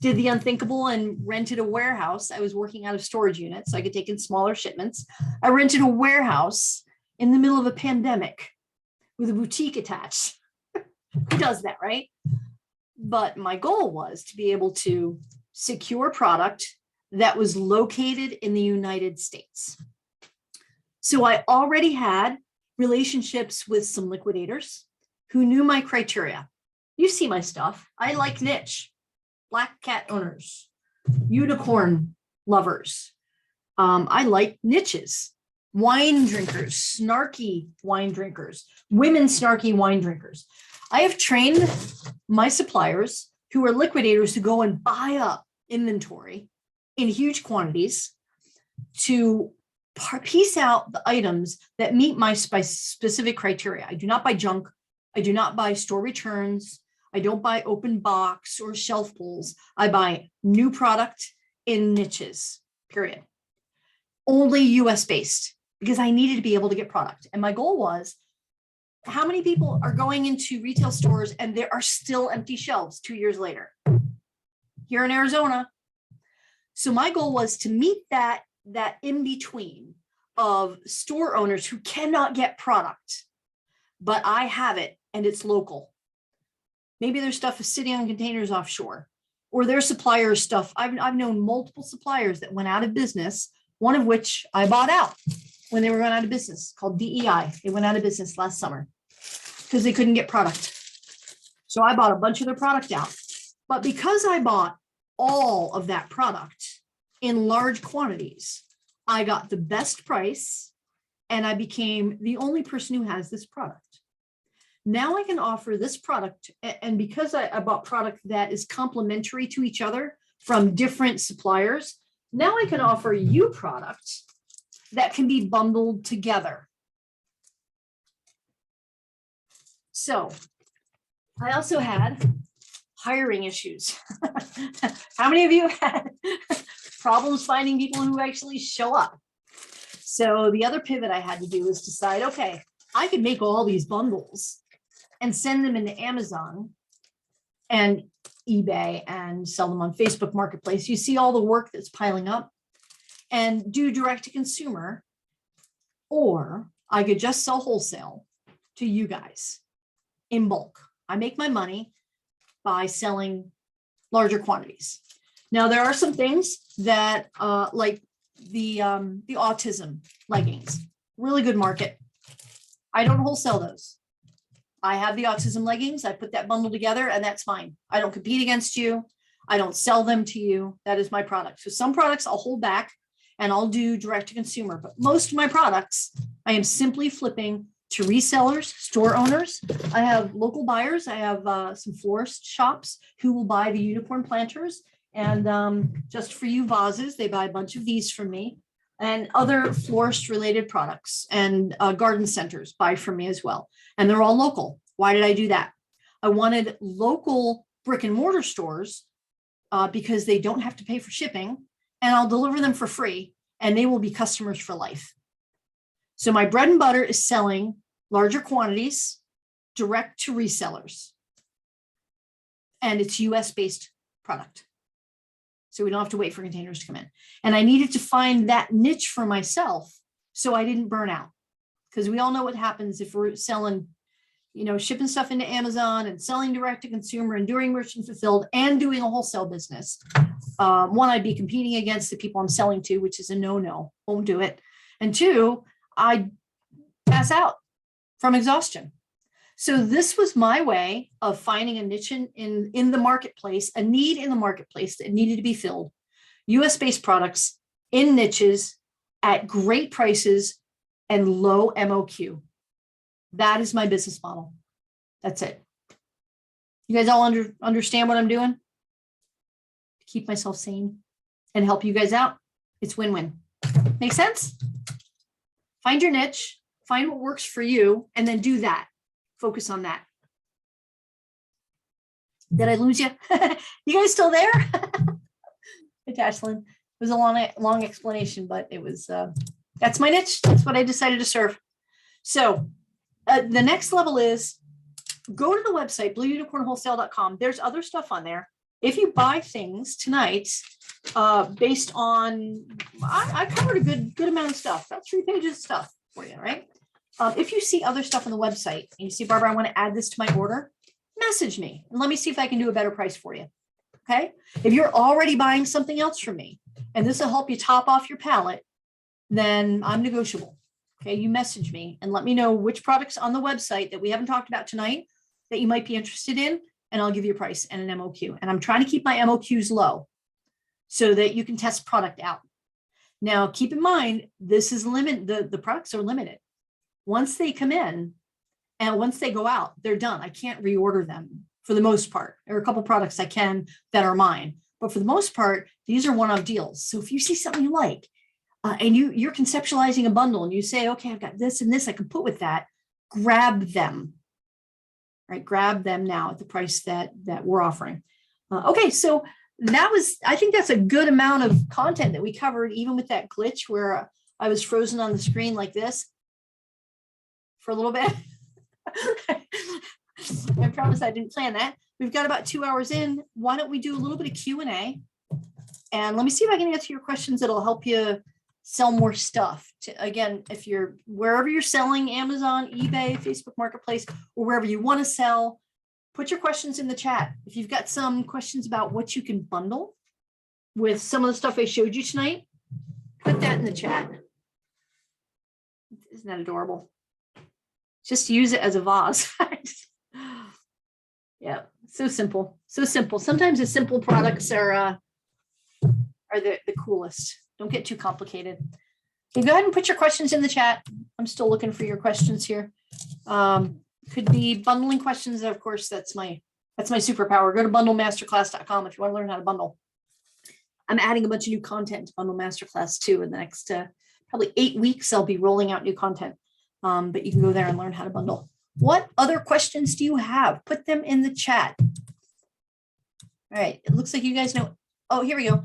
did the unthinkable and rented a warehouse. I was working out of storage units, so I could take in smaller shipments. I rented a warehouse in the middle of a pandemic with a boutique attached. Who does that, right? But my goal was to be able to secure product that was located in the United States. So I already had relationships with some liquidators who knew my criteria. You see my stuff. I like niche, black cat owners, unicorn lovers. I like niches, wine drinkers, snarky wine drinkers, women snarky wine drinkers. I have trained my suppliers who are liquidators to go and buy up inventory in huge quantities to piece out the items that meet my specific criteria. I do not buy junk. I do not buy store returns. I don't buy open box or shelf pulls. I buy new product in niches, period. Only US based, because I needed to be able to get product. And my goal was, how many people are going into retail stores and there are still empty shelves 2 years later here in Arizona? So my goal was to meet that in between of store owners who cannot get product, but I have it and it's local. Maybe their stuff is sitting on containers offshore, or their suppliers' stuff. I've known multiple suppliers that went out of business, one of which I bought out. when they were going out of business, called DEI. They went out of business last summer because they couldn't get product. So I bought a bunch of their product out. But because I bought all of that product in large quantities, I got the best price and I became the only person who has this product. Now I can offer this product, and because I bought product that is complementary to each other from different suppliers, now I can offer you products that can be bundled together. So I also had hiring issues. How many of you had problems finding people who actually show up? So the other pivot I had to do was decide, okay, I could make all these bundles and send them into Amazon and eBay and sell them on Facebook Marketplace. You see all the work that's piling up, and do direct to consumer, or I could just sell wholesale to you guys in bulk. I make my money by selling larger quantities. Now, there are some things that like the autism leggings, really good market. I don't wholesale those. I have the autism leggings. I put that bundle together and that's fine. I don't compete against you. I don't sell them to you. That is my product. So some products I'll hold back and I'll do direct to consumer, but most of my products I am simply flipping to resellers, store owners. I have local buyers. I have some florist shops who will buy the unicorn planters, and just for you vases, they buy a bunch of these from me, and other florist related products, and garden centers buy from me as well. And they're all local. Why did I do that? I wanted local brick and mortar stores because they don't have to pay for shipping, and I'll deliver them for free, and they will be customers for life. So my bread and butter is selling larger quantities direct to resellers. And it's US based product. So we don't have to wait for containers to come in. And I needed to find that niche for myself so I didn't burn out. Because we all know what happens if we're selling, shipping stuff into Amazon and selling direct to consumer and doing merchant fulfilled and doing a wholesale business. One, I'd be competing against the people I'm selling to, which is a no-no, won't do it. And two, I pass out from exhaustion. So this was my way of finding a niche in the marketplace, a need in the marketplace that needed to be filled. US-based products in niches at great prices and low MOQ. That is my business model. That's it. You guys all understand what I'm doing? To keep myself sane and help you guys out. It's win-win. Make sense? Find your niche, find what works for you, and then do that. Focus on that. Did I lose you? You guys still there? Hey, Tashlin. It was a long explanation, but it was, that's my niche. That's what I decided to serve. So the next level is go to the website, blueunicornwholesale.com. There's other stuff on there. If you buy things tonight, based on, I covered a good amount of stuff, about 3 pages of stuff for you, right? If you see other stuff on the website and you see, Barbara, I want to add this to my order, message me and let me see if I can do a better price for you. Okay. If you're already buying something else from me and this will help you top off your palette, then I'm negotiable. Okay. You message me and let me know which products on the website that we haven't talked about tonight that you might be interested in, and I'll give you a price and an MOQ. And I'm trying to keep my MOQs low so that you can test product out. Now, keep in mind, this is limited. The products are limited. Once they come in and once they go out, they're done. I can't reorder them for the most part. There are a couple products I can that are mine, but for the most part, these are one-off deals. So if you see something you like and you're conceptualizing a bundle and you say, okay, I've got this and this I can put with that, grab them, right? Grab them now at the price that we're offering. Okay, so I think that's a good amount of content that we covered, even with that glitch where I was frozen on the screen like this for a little bit. I promise I didn't plan that. We've got about 2 hours in. Why don't we do a little bit of Q&A? And let me see if I can answer your questions that'll help you sell more stuff. Again, if you're wherever you're selling, Amazon, eBay, Facebook Marketplace, or wherever you want to sell, put your questions in the chat. If you've got some questions about what you can bundle with some of the stuff I showed you tonight, put that in the chat. Isn't that adorable? Just use it as a vase. Yeah, so simple, so simple. Sometimes the simple products are the coolest. Don't get too complicated. You go ahead and put your questions in the chat. I'm still looking for your questions here. Could be bundling questions. Of course, that's my superpower. Go to bundlemasterclass.com if you want to learn how to bundle. I'm adding a bunch of new content to Bundle Masterclass too. In the next probably 8 weeks, I'll be rolling out new content. But you can go there and learn how to bundle. What other questions do you have? Put them in the chat. All right, it looks like you guys know. Oh, here we go.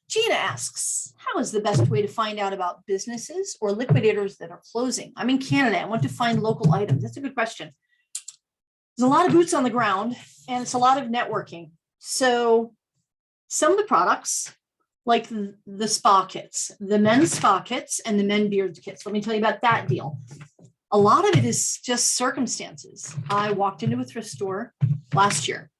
Gina asks, how is the best way to find out about businesses or liquidators that are closing? I'm in Canada. I want to find local items. That's a good question. There's a lot of boots on the ground and it's a lot of networking. So some of the products, like the spa kits, the men's spa kits and the men beard kits. Let me tell you about that deal. A lot of it is just circumstances. I walked into a thrift store last year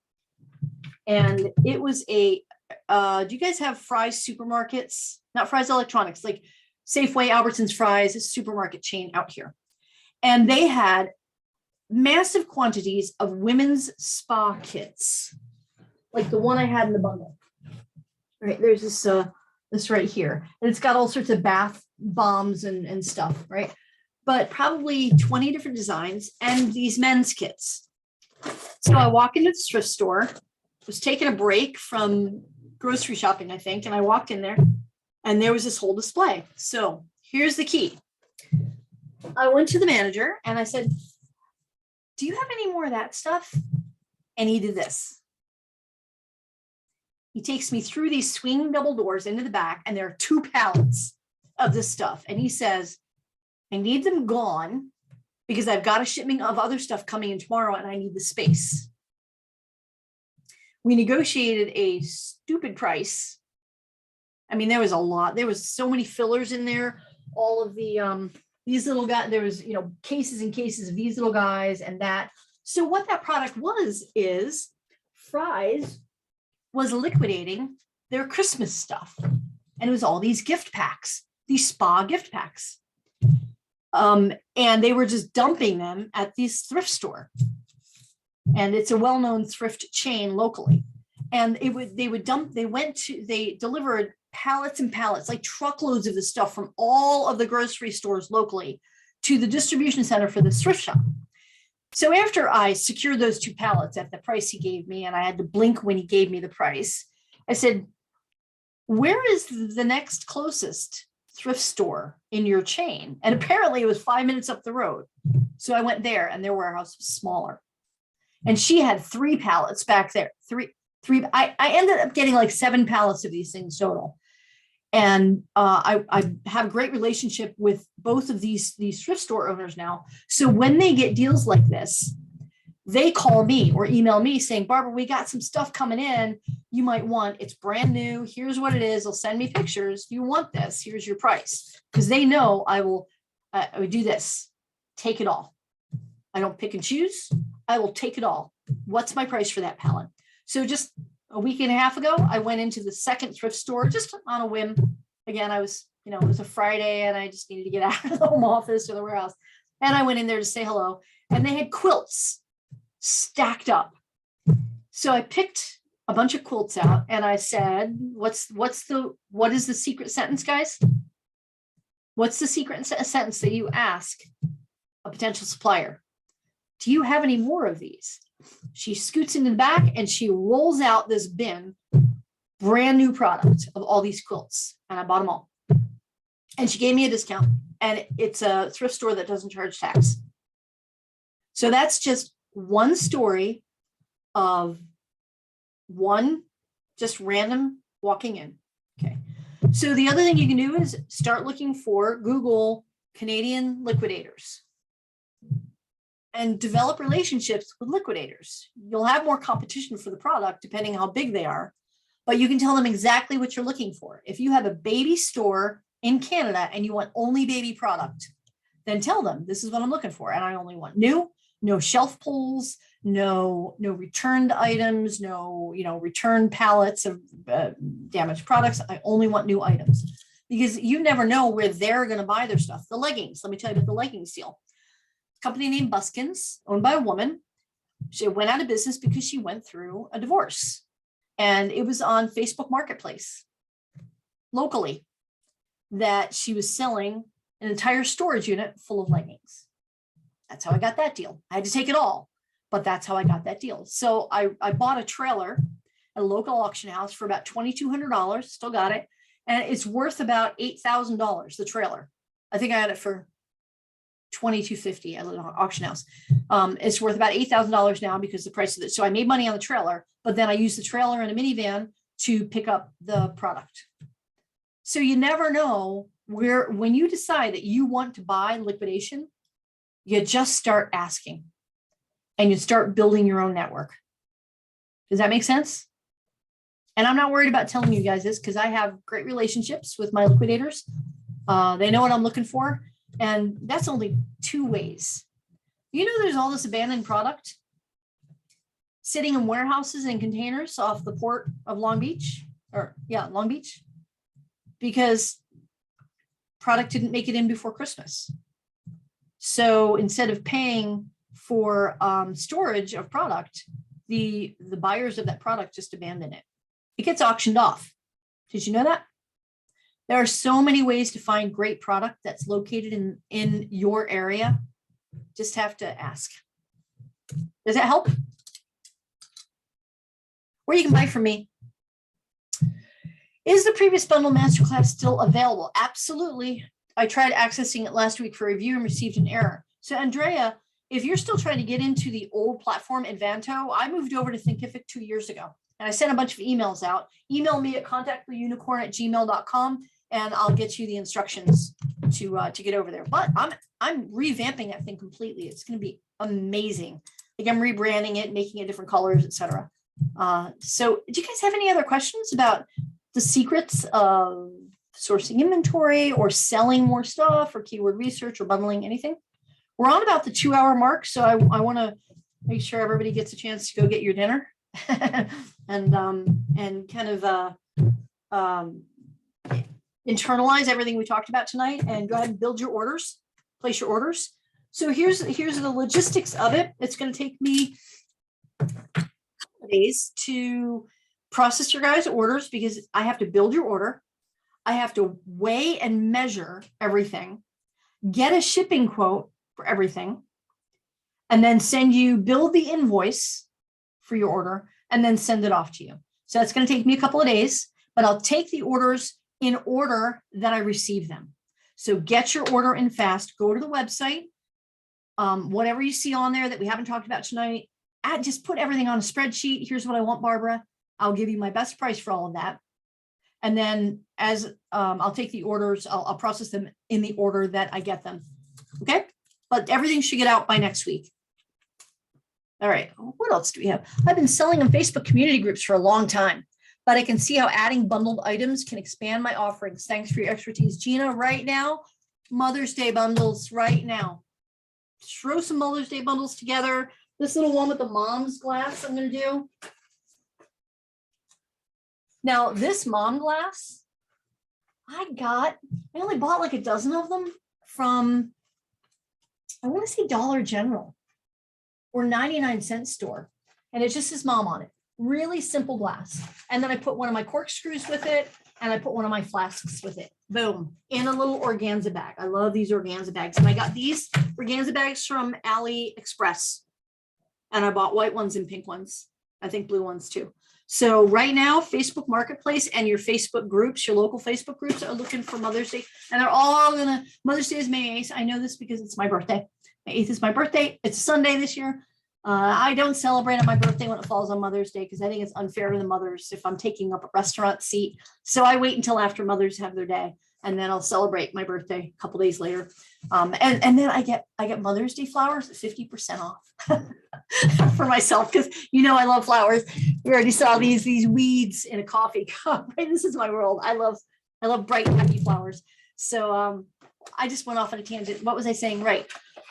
and it was do you guys have Fry's supermarkets? Not Fry's Electronics, like Safeway, Albertsons, Fry's, a supermarket chain out here. And they had massive quantities of women's spa kits, like the one I had in the bundle. Right, there's this right here. And it's got all sorts of bath bombs and stuff, right? But probably 20 different designs and these men's kits. So I walk into the thrift store, was taking a break from grocery shopping, I think, and I walked in there and there was this whole display. So here's the key. I went to the manager and I said, do you have any more of that stuff? And he did this. He takes me through these swing double doors into the back and there are 2 pallets of this stuff. And he says, I need them gone because I've got a shipment of other stuff coming in tomorrow and I need the space. We negotiated a stupid price. I mean, there was a lot. There was so many fillers in there. All of the, these little guys, there was, cases and cases of these little guys and that. So what that product is Fry's was liquidating their Christmas stuff. And it was all these gift packs, these spa gift packs. And they were just dumping them at this thrift store. And it's a well-known thrift chain locally. And they delivered pallets and pallets, like truckloads of the stuff from all of the grocery stores locally to the distribution center for this thrift shop. So after I secured those 2 pallets at the price he gave me, and I had to blink when he gave me the price, I said, where is the next closest thrift store in your chain? And apparently it was 5 minutes up the road. So I went there and their warehouse was smaller. And she had 3 pallets back there. I ended up getting like 7 pallets of these things total. And I have a great relationship with both of these thrift store owners now. So when they get deals like this, they call me or email me saying, Barbara, we got some stuff coming in. You might want, it's brand new. Here's what it is. They'll send me pictures. If you want this, here's your price. Because they know I would do this, take it all. I don't pick and choose. I will take it all. What's my price for that pallet? So just a week and a half ago, I went into the second thrift store just on a whim. Again, I was, it was a Friday and I just needed to get out of the home office or the warehouse. And I went in there to say hello. And they had quilts stacked up. So I picked a bunch of quilts out and I said, what is the secret sentence, guys? What's the secret sentence that you ask a potential supplier? Do you have any more of these? She scoots into the back and she rolls out this bin, brand new product of all these quilts. And I bought them all. And she gave me a discount. And it's a thrift store that doesn't charge tax. So that's just one story of one just random walking in. Okay. So the other thing you can do is start looking for Google Canadian liquidators and develop relationships with liquidators. You'll have more competition for the product depending how big they are, but you can tell them exactly what you're looking for. If you have a baby store in Canada and you want only baby product, then tell them this is what I'm looking for. And I only want new, no shelf pulls, no returned items, no returned pallets of damaged products. I only want new items. because you never know where they're going to buy their stuff. The leggings, let me tell you about the leggings deal. Company named Buskins, owned by a woman. She went out of business because she went through a divorce, and it was on Facebook Marketplace locally that she was selling an entire storage unit full of leggings. That's how I got that deal. I had to take it all, but that's how I got that deal. So I bought a trailer at a local auction house for about $2,200, still got it. And it's worth about $8,000, the trailer. I think I had it for $2,250 at an auction house. It's worth about $8,000 now because the price of it. So I made money on the trailer, but then I used the trailer in a minivan to pick up the product. So you never know where, when you decide that you want to buy liquidation, you just start asking and you start building your own network. Does that make sense? And I'm not worried about telling you guys this because I have great relationships with my liquidators. They know what I'm looking for. And that's only 2 ways. You know, there's all this abandoned product sitting in warehouses and containers off the port of Long Beach, Long Beach, because product didn't make it in before Christmas. So instead of paying for storage of product, the buyers of that product just abandon it. It gets auctioned off. Did you know that? There are so many ways to find great product that's located in your area. Just have to ask. Does that help? Or you can buy from me. Is the previous bundle masterclass still available? Absolutely. I tried accessing it last week for review and received an error. So Andrea, if you're still trying to get into the old platform Advanto, I moved over to Thinkific 2 years ago. And I sent a bunch of emails out. Email me at contacttheunicorn@gmail.com and I'll get you the instructions to get over there. But I'm revamping that thing completely. It's going to be amazing. Like I'm rebranding it, making it different colors, etc. So do you guys have any other questions about the secrets of sourcing inventory or selling more stuff or keyword research or bundling, anything? We're on about the 2-hour mark. So I want to make sure everybody gets a chance to go get your dinner and kind of internalize everything we talked about tonight and go ahead and build your orders, place your orders. So here's the logistics of it. It's going to take me days to process your guys' orders because I have to build your order. I have to weigh and measure everything, get a shipping quote for everything, and then build the invoice for your order and then send it off to you. So that's going to take me a couple of days, but I'll take the orders in order that I receive them. So get your order in fast, go to the website, whatever you see on there that we haven't talked about tonight, just put everything on a spreadsheet. Here's what I want, Barbara. I'll give you my best price for all of that. And then as I'll take the orders, I'll process them in the order that I get them. Okay. But everything should get out by next week. All right. What else do we have? I've been selling in Facebook community groups for a long time, but I can see how adding bundled items can expand my offerings. Thanks for your expertise, Gina. Right now, Mother's Day bundles right now. Throw some Mother's Day bundles together. This little one with the mom's glass I'm going to do. Now, this mom glass, I only bought like a dozen of them from, I want to say Dollar General or 99-cent store. And it just says mom on it. Really simple glass. And then I put one of my corkscrews with it and I put one of my flasks with it. Boom. In a little organza bag. I love these organza bags. And I got these organza bags from AliExpress. And I bought white ones and pink ones. I think blue ones too. So right now, Facebook Marketplace and your Facebook groups, your local Facebook groups are looking for Mother's Day. And they're all Mother's Day is May 8th. I know this because it's my birthday. May 8th is my birthday. It's a Sunday this year. I don't celebrate on my birthday when it falls on Mother's Day because I think it's unfair to the mothers if I'm taking up a restaurant seat. So I wait until after mothers have their day and then I'll celebrate my birthday a couple days later. And then I get Mother's Day flowers at 50% off for myself because I love flowers. We already saw these weeds in a coffee cup. Right? This is my world. I love bright, happy flowers. So I just went off on a tangent. What was I saying? Right.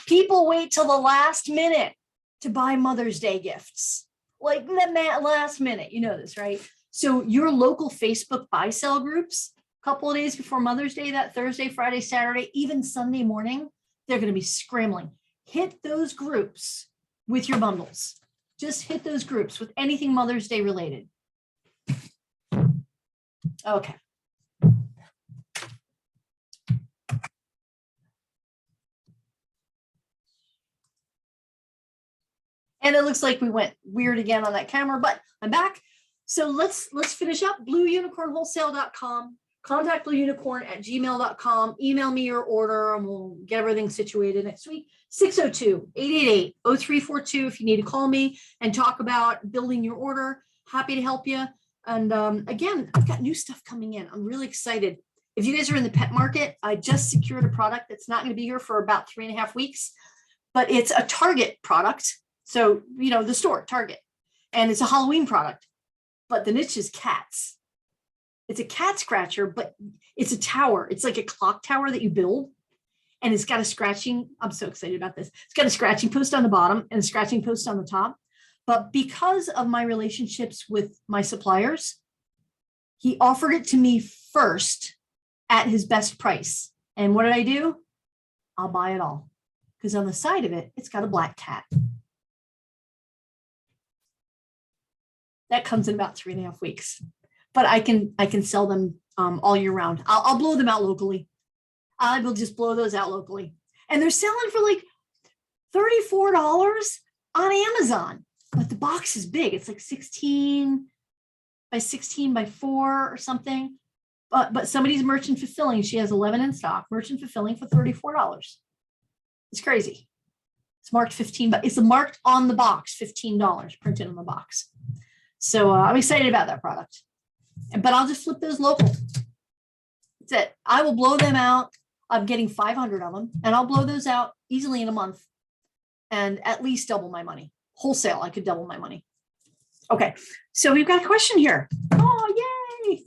People wait till the last minute to buy Mother's Day gifts, like the last minute, this, right? So your local Facebook buy sell groups couple of days before Mother's Day, that Thursday, Friday, Saturday, even Sunday morning, they're going to be scrambling. Hit those groups with your bundles. Just hit those groups with anything Mother's Day related. Okay. And it looks like we went weird again on that camera, but I'm back. So let's finish up. BlueUnicornWholesale.com. Contact blueunicorn@gmail.com. Email me your order and we'll get everything situated next week. 602-888-0342 if you need to call me and talk about building your order. Happy to help you. And again, I've got new stuff coming in. I'm really excited. If you guys are in the pet market, I just secured a product that's not going to be here for about 3.5 weeks, but it's a Target product. So, you know, the store, Target, and it's a Halloween product, but the niche is cats. It's a cat scratcher, but it's a tower. It's like a clock tower that you build, and it's got a scratching. I'm so excited about this. It's got a scratching post on the bottom and a scratching post on the top. But because of my relationships with my suppliers, he offered it to me first at his best price. And what did I do? I'll buy it all. Because on the side of it, it's got a black cat. That comes in about 3.5 weeks. But I can sell them all year round. I'll blow them out locally. I will just blow those out locally. And they're selling for like $34 on Amazon. But the box is big. It's like 16 by 16 by 4 or something. But somebody's merchant fulfilling. She has 11 in stock. Merchant fulfilling for $34. It's crazy. It's marked 15, but it's marked on the box, $15 printed on the box. So I'm excited about that product. But I'll just flip those local. That's it. I will blow them out. I'm getting 500 of them, and I'll blow those out easily in a month and at least double my money. Wholesale, I could double my money. Okay, so we've got a question here. Oh, yay.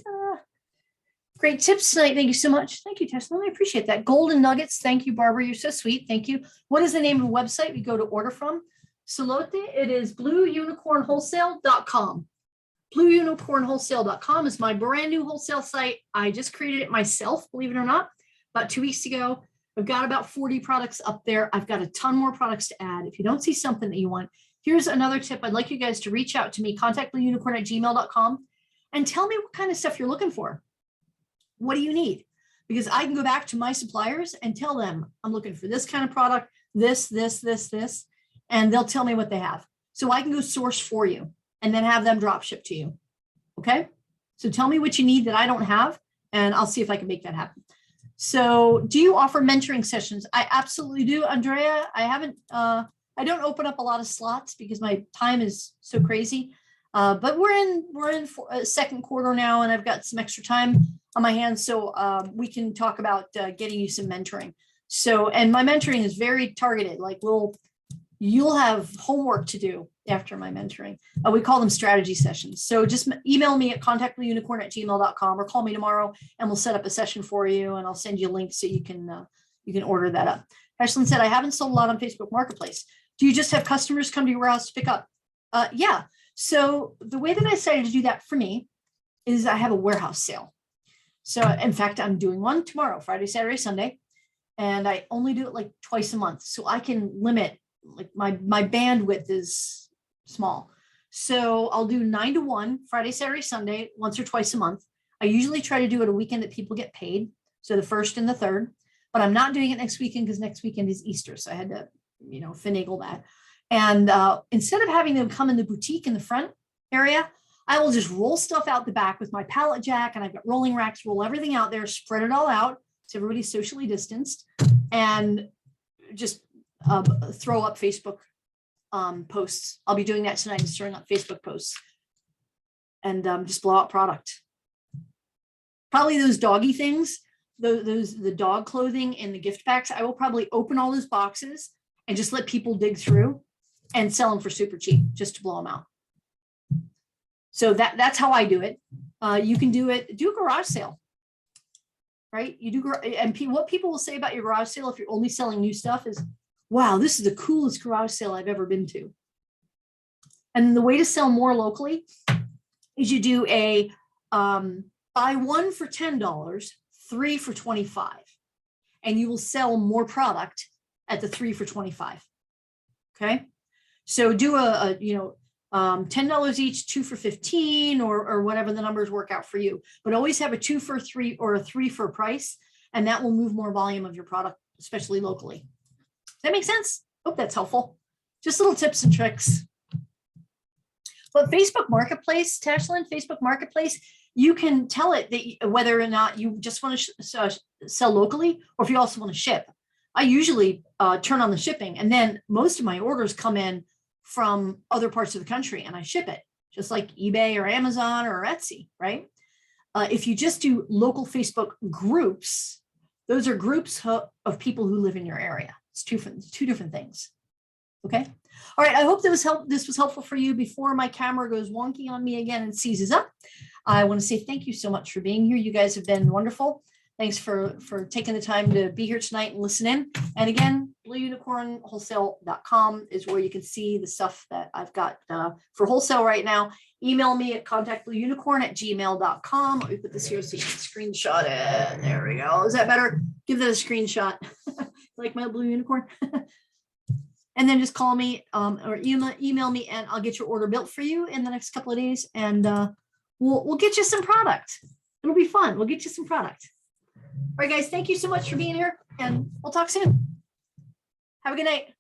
Great tips tonight. Thank you so much. Thank you, Tesla. I appreciate that. Golden nuggets. Thank you, Barbara. You're so sweet. Thank you. What is the name of the website we go to order from? Salote. It is blueunicornwholesale.com. Blueunicornwholesale.com is my brand new wholesale site. I just created it myself, believe it or not, about 2 weeks ago. I've got about 40 products up there. I've got a ton more products to add. If you don't see something that you want, here's another tip. I'd like you guys to reach out to me, contact blueunicorn@gmail.com, and tell me what kind of stuff you're looking for. What do you need? Because I can go back to my suppliers and tell them, I'm looking for this kind of product, this, and they'll tell me what they have. So I can go source for you and then have them drop ship to you. Okay. So tell me what you need that I don't have, and I'll see if I can make that happen. So do you offer mentoring sessions? I absolutely do, Andrea. I haven't, I don't open up a lot of slots because my time is so crazy. But we're in second quarter now, and I've got some extra time on my hands. So we can talk about getting you some mentoring. So, and my mentoring is very targeted. Like you'll have homework to do after my mentoring. We call them strategy sessions. So just email me at contactblueunicorn@gmail.com or call me tomorrow and we'll set up a session for you, and I'll send you a link so you can order that up. Ashlyn said, I haven't sold a lot on Facebook Marketplace. Do you just have customers come to your warehouse to pick up? Yeah. So the way that I decided to do that for me is I have a warehouse sale. So in fact, I'm doing one tomorrow, Friday, Saturday, Sunday, and I only do it like twice a month. So I can limit, like my bandwidth is small. So I'll do 9 to 1, Friday, Saturday, Sunday, once or twice a month. I usually try to do it a weekend that people get paid. So the 1st and the 3rd, but I'm not doing it next weekend because next weekend is Easter. So I had to, finagle that. And instead of having them come in the boutique in the front area, I will just roll stuff out the back with my pallet jack, and I've got rolling racks, roll everything out there, spread it all out so everybody's socially distanced, and just throw up Facebook posts. I'll be doing that tonight, just throwing up Facebook posts and just blow out product. Probably those doggy things, the dog clothing and the gift packs. I will probably open all those boxes and just let people dig through and sell them for super cheap just to blow them out. So that's how I do it. You can do a garage sale, right? You do, and what people will say about your garage sale if you're only selling new stuff is, wow, this is the coolest garage sale I've ever been to. And the way to sell more locally is you do a buy one for $10, three for $25, and you will sell more product at the 3 for $25. Okay. So do a $10 each, 2 for 15, or whatever the numbers work out for you, but always have a 2 for 3 or a 3 for a price. And that will move more volume of your product, especially locally. Does that make sense? Hope that's helpful. Just little tips and tricks. But Facebook Marketplace, Tashlyn, Facebook Marketplace, you can tell it that whether or not you just want to sell locally, or if you also want to ship. I usually turn on the shipping, and then most of my orders come in from other parts of the country, and I ship it, just like eBay or Amazon or Etsy, right? If you just do local Facebook groups, those are groups of people who live in your area. It's two different things. Okay. All right. I hope this was helpful for you. Before my camera goes wonky on me again and seizes up, I want to say thank you so much for being here. You guys have been wonderful. Thanks for taking the time to be here tonight and listen in. And again, blueunicornwholesale.com is where you can see the stuff that I've got for wholesale right now. Email me at contactblueunicorn@gmail.com. Let me put this here so you can screenshot it. There we go. Is that better? Give that a screenshot. Like my blue unicorn. And then just call me or email me, and I'll get your order built for you in the next couple of days. And we'll get you some product. It'll be fun. We'll get you some product. All right, guys, thank you so much for being here, and we'll talk soon. Have a good night.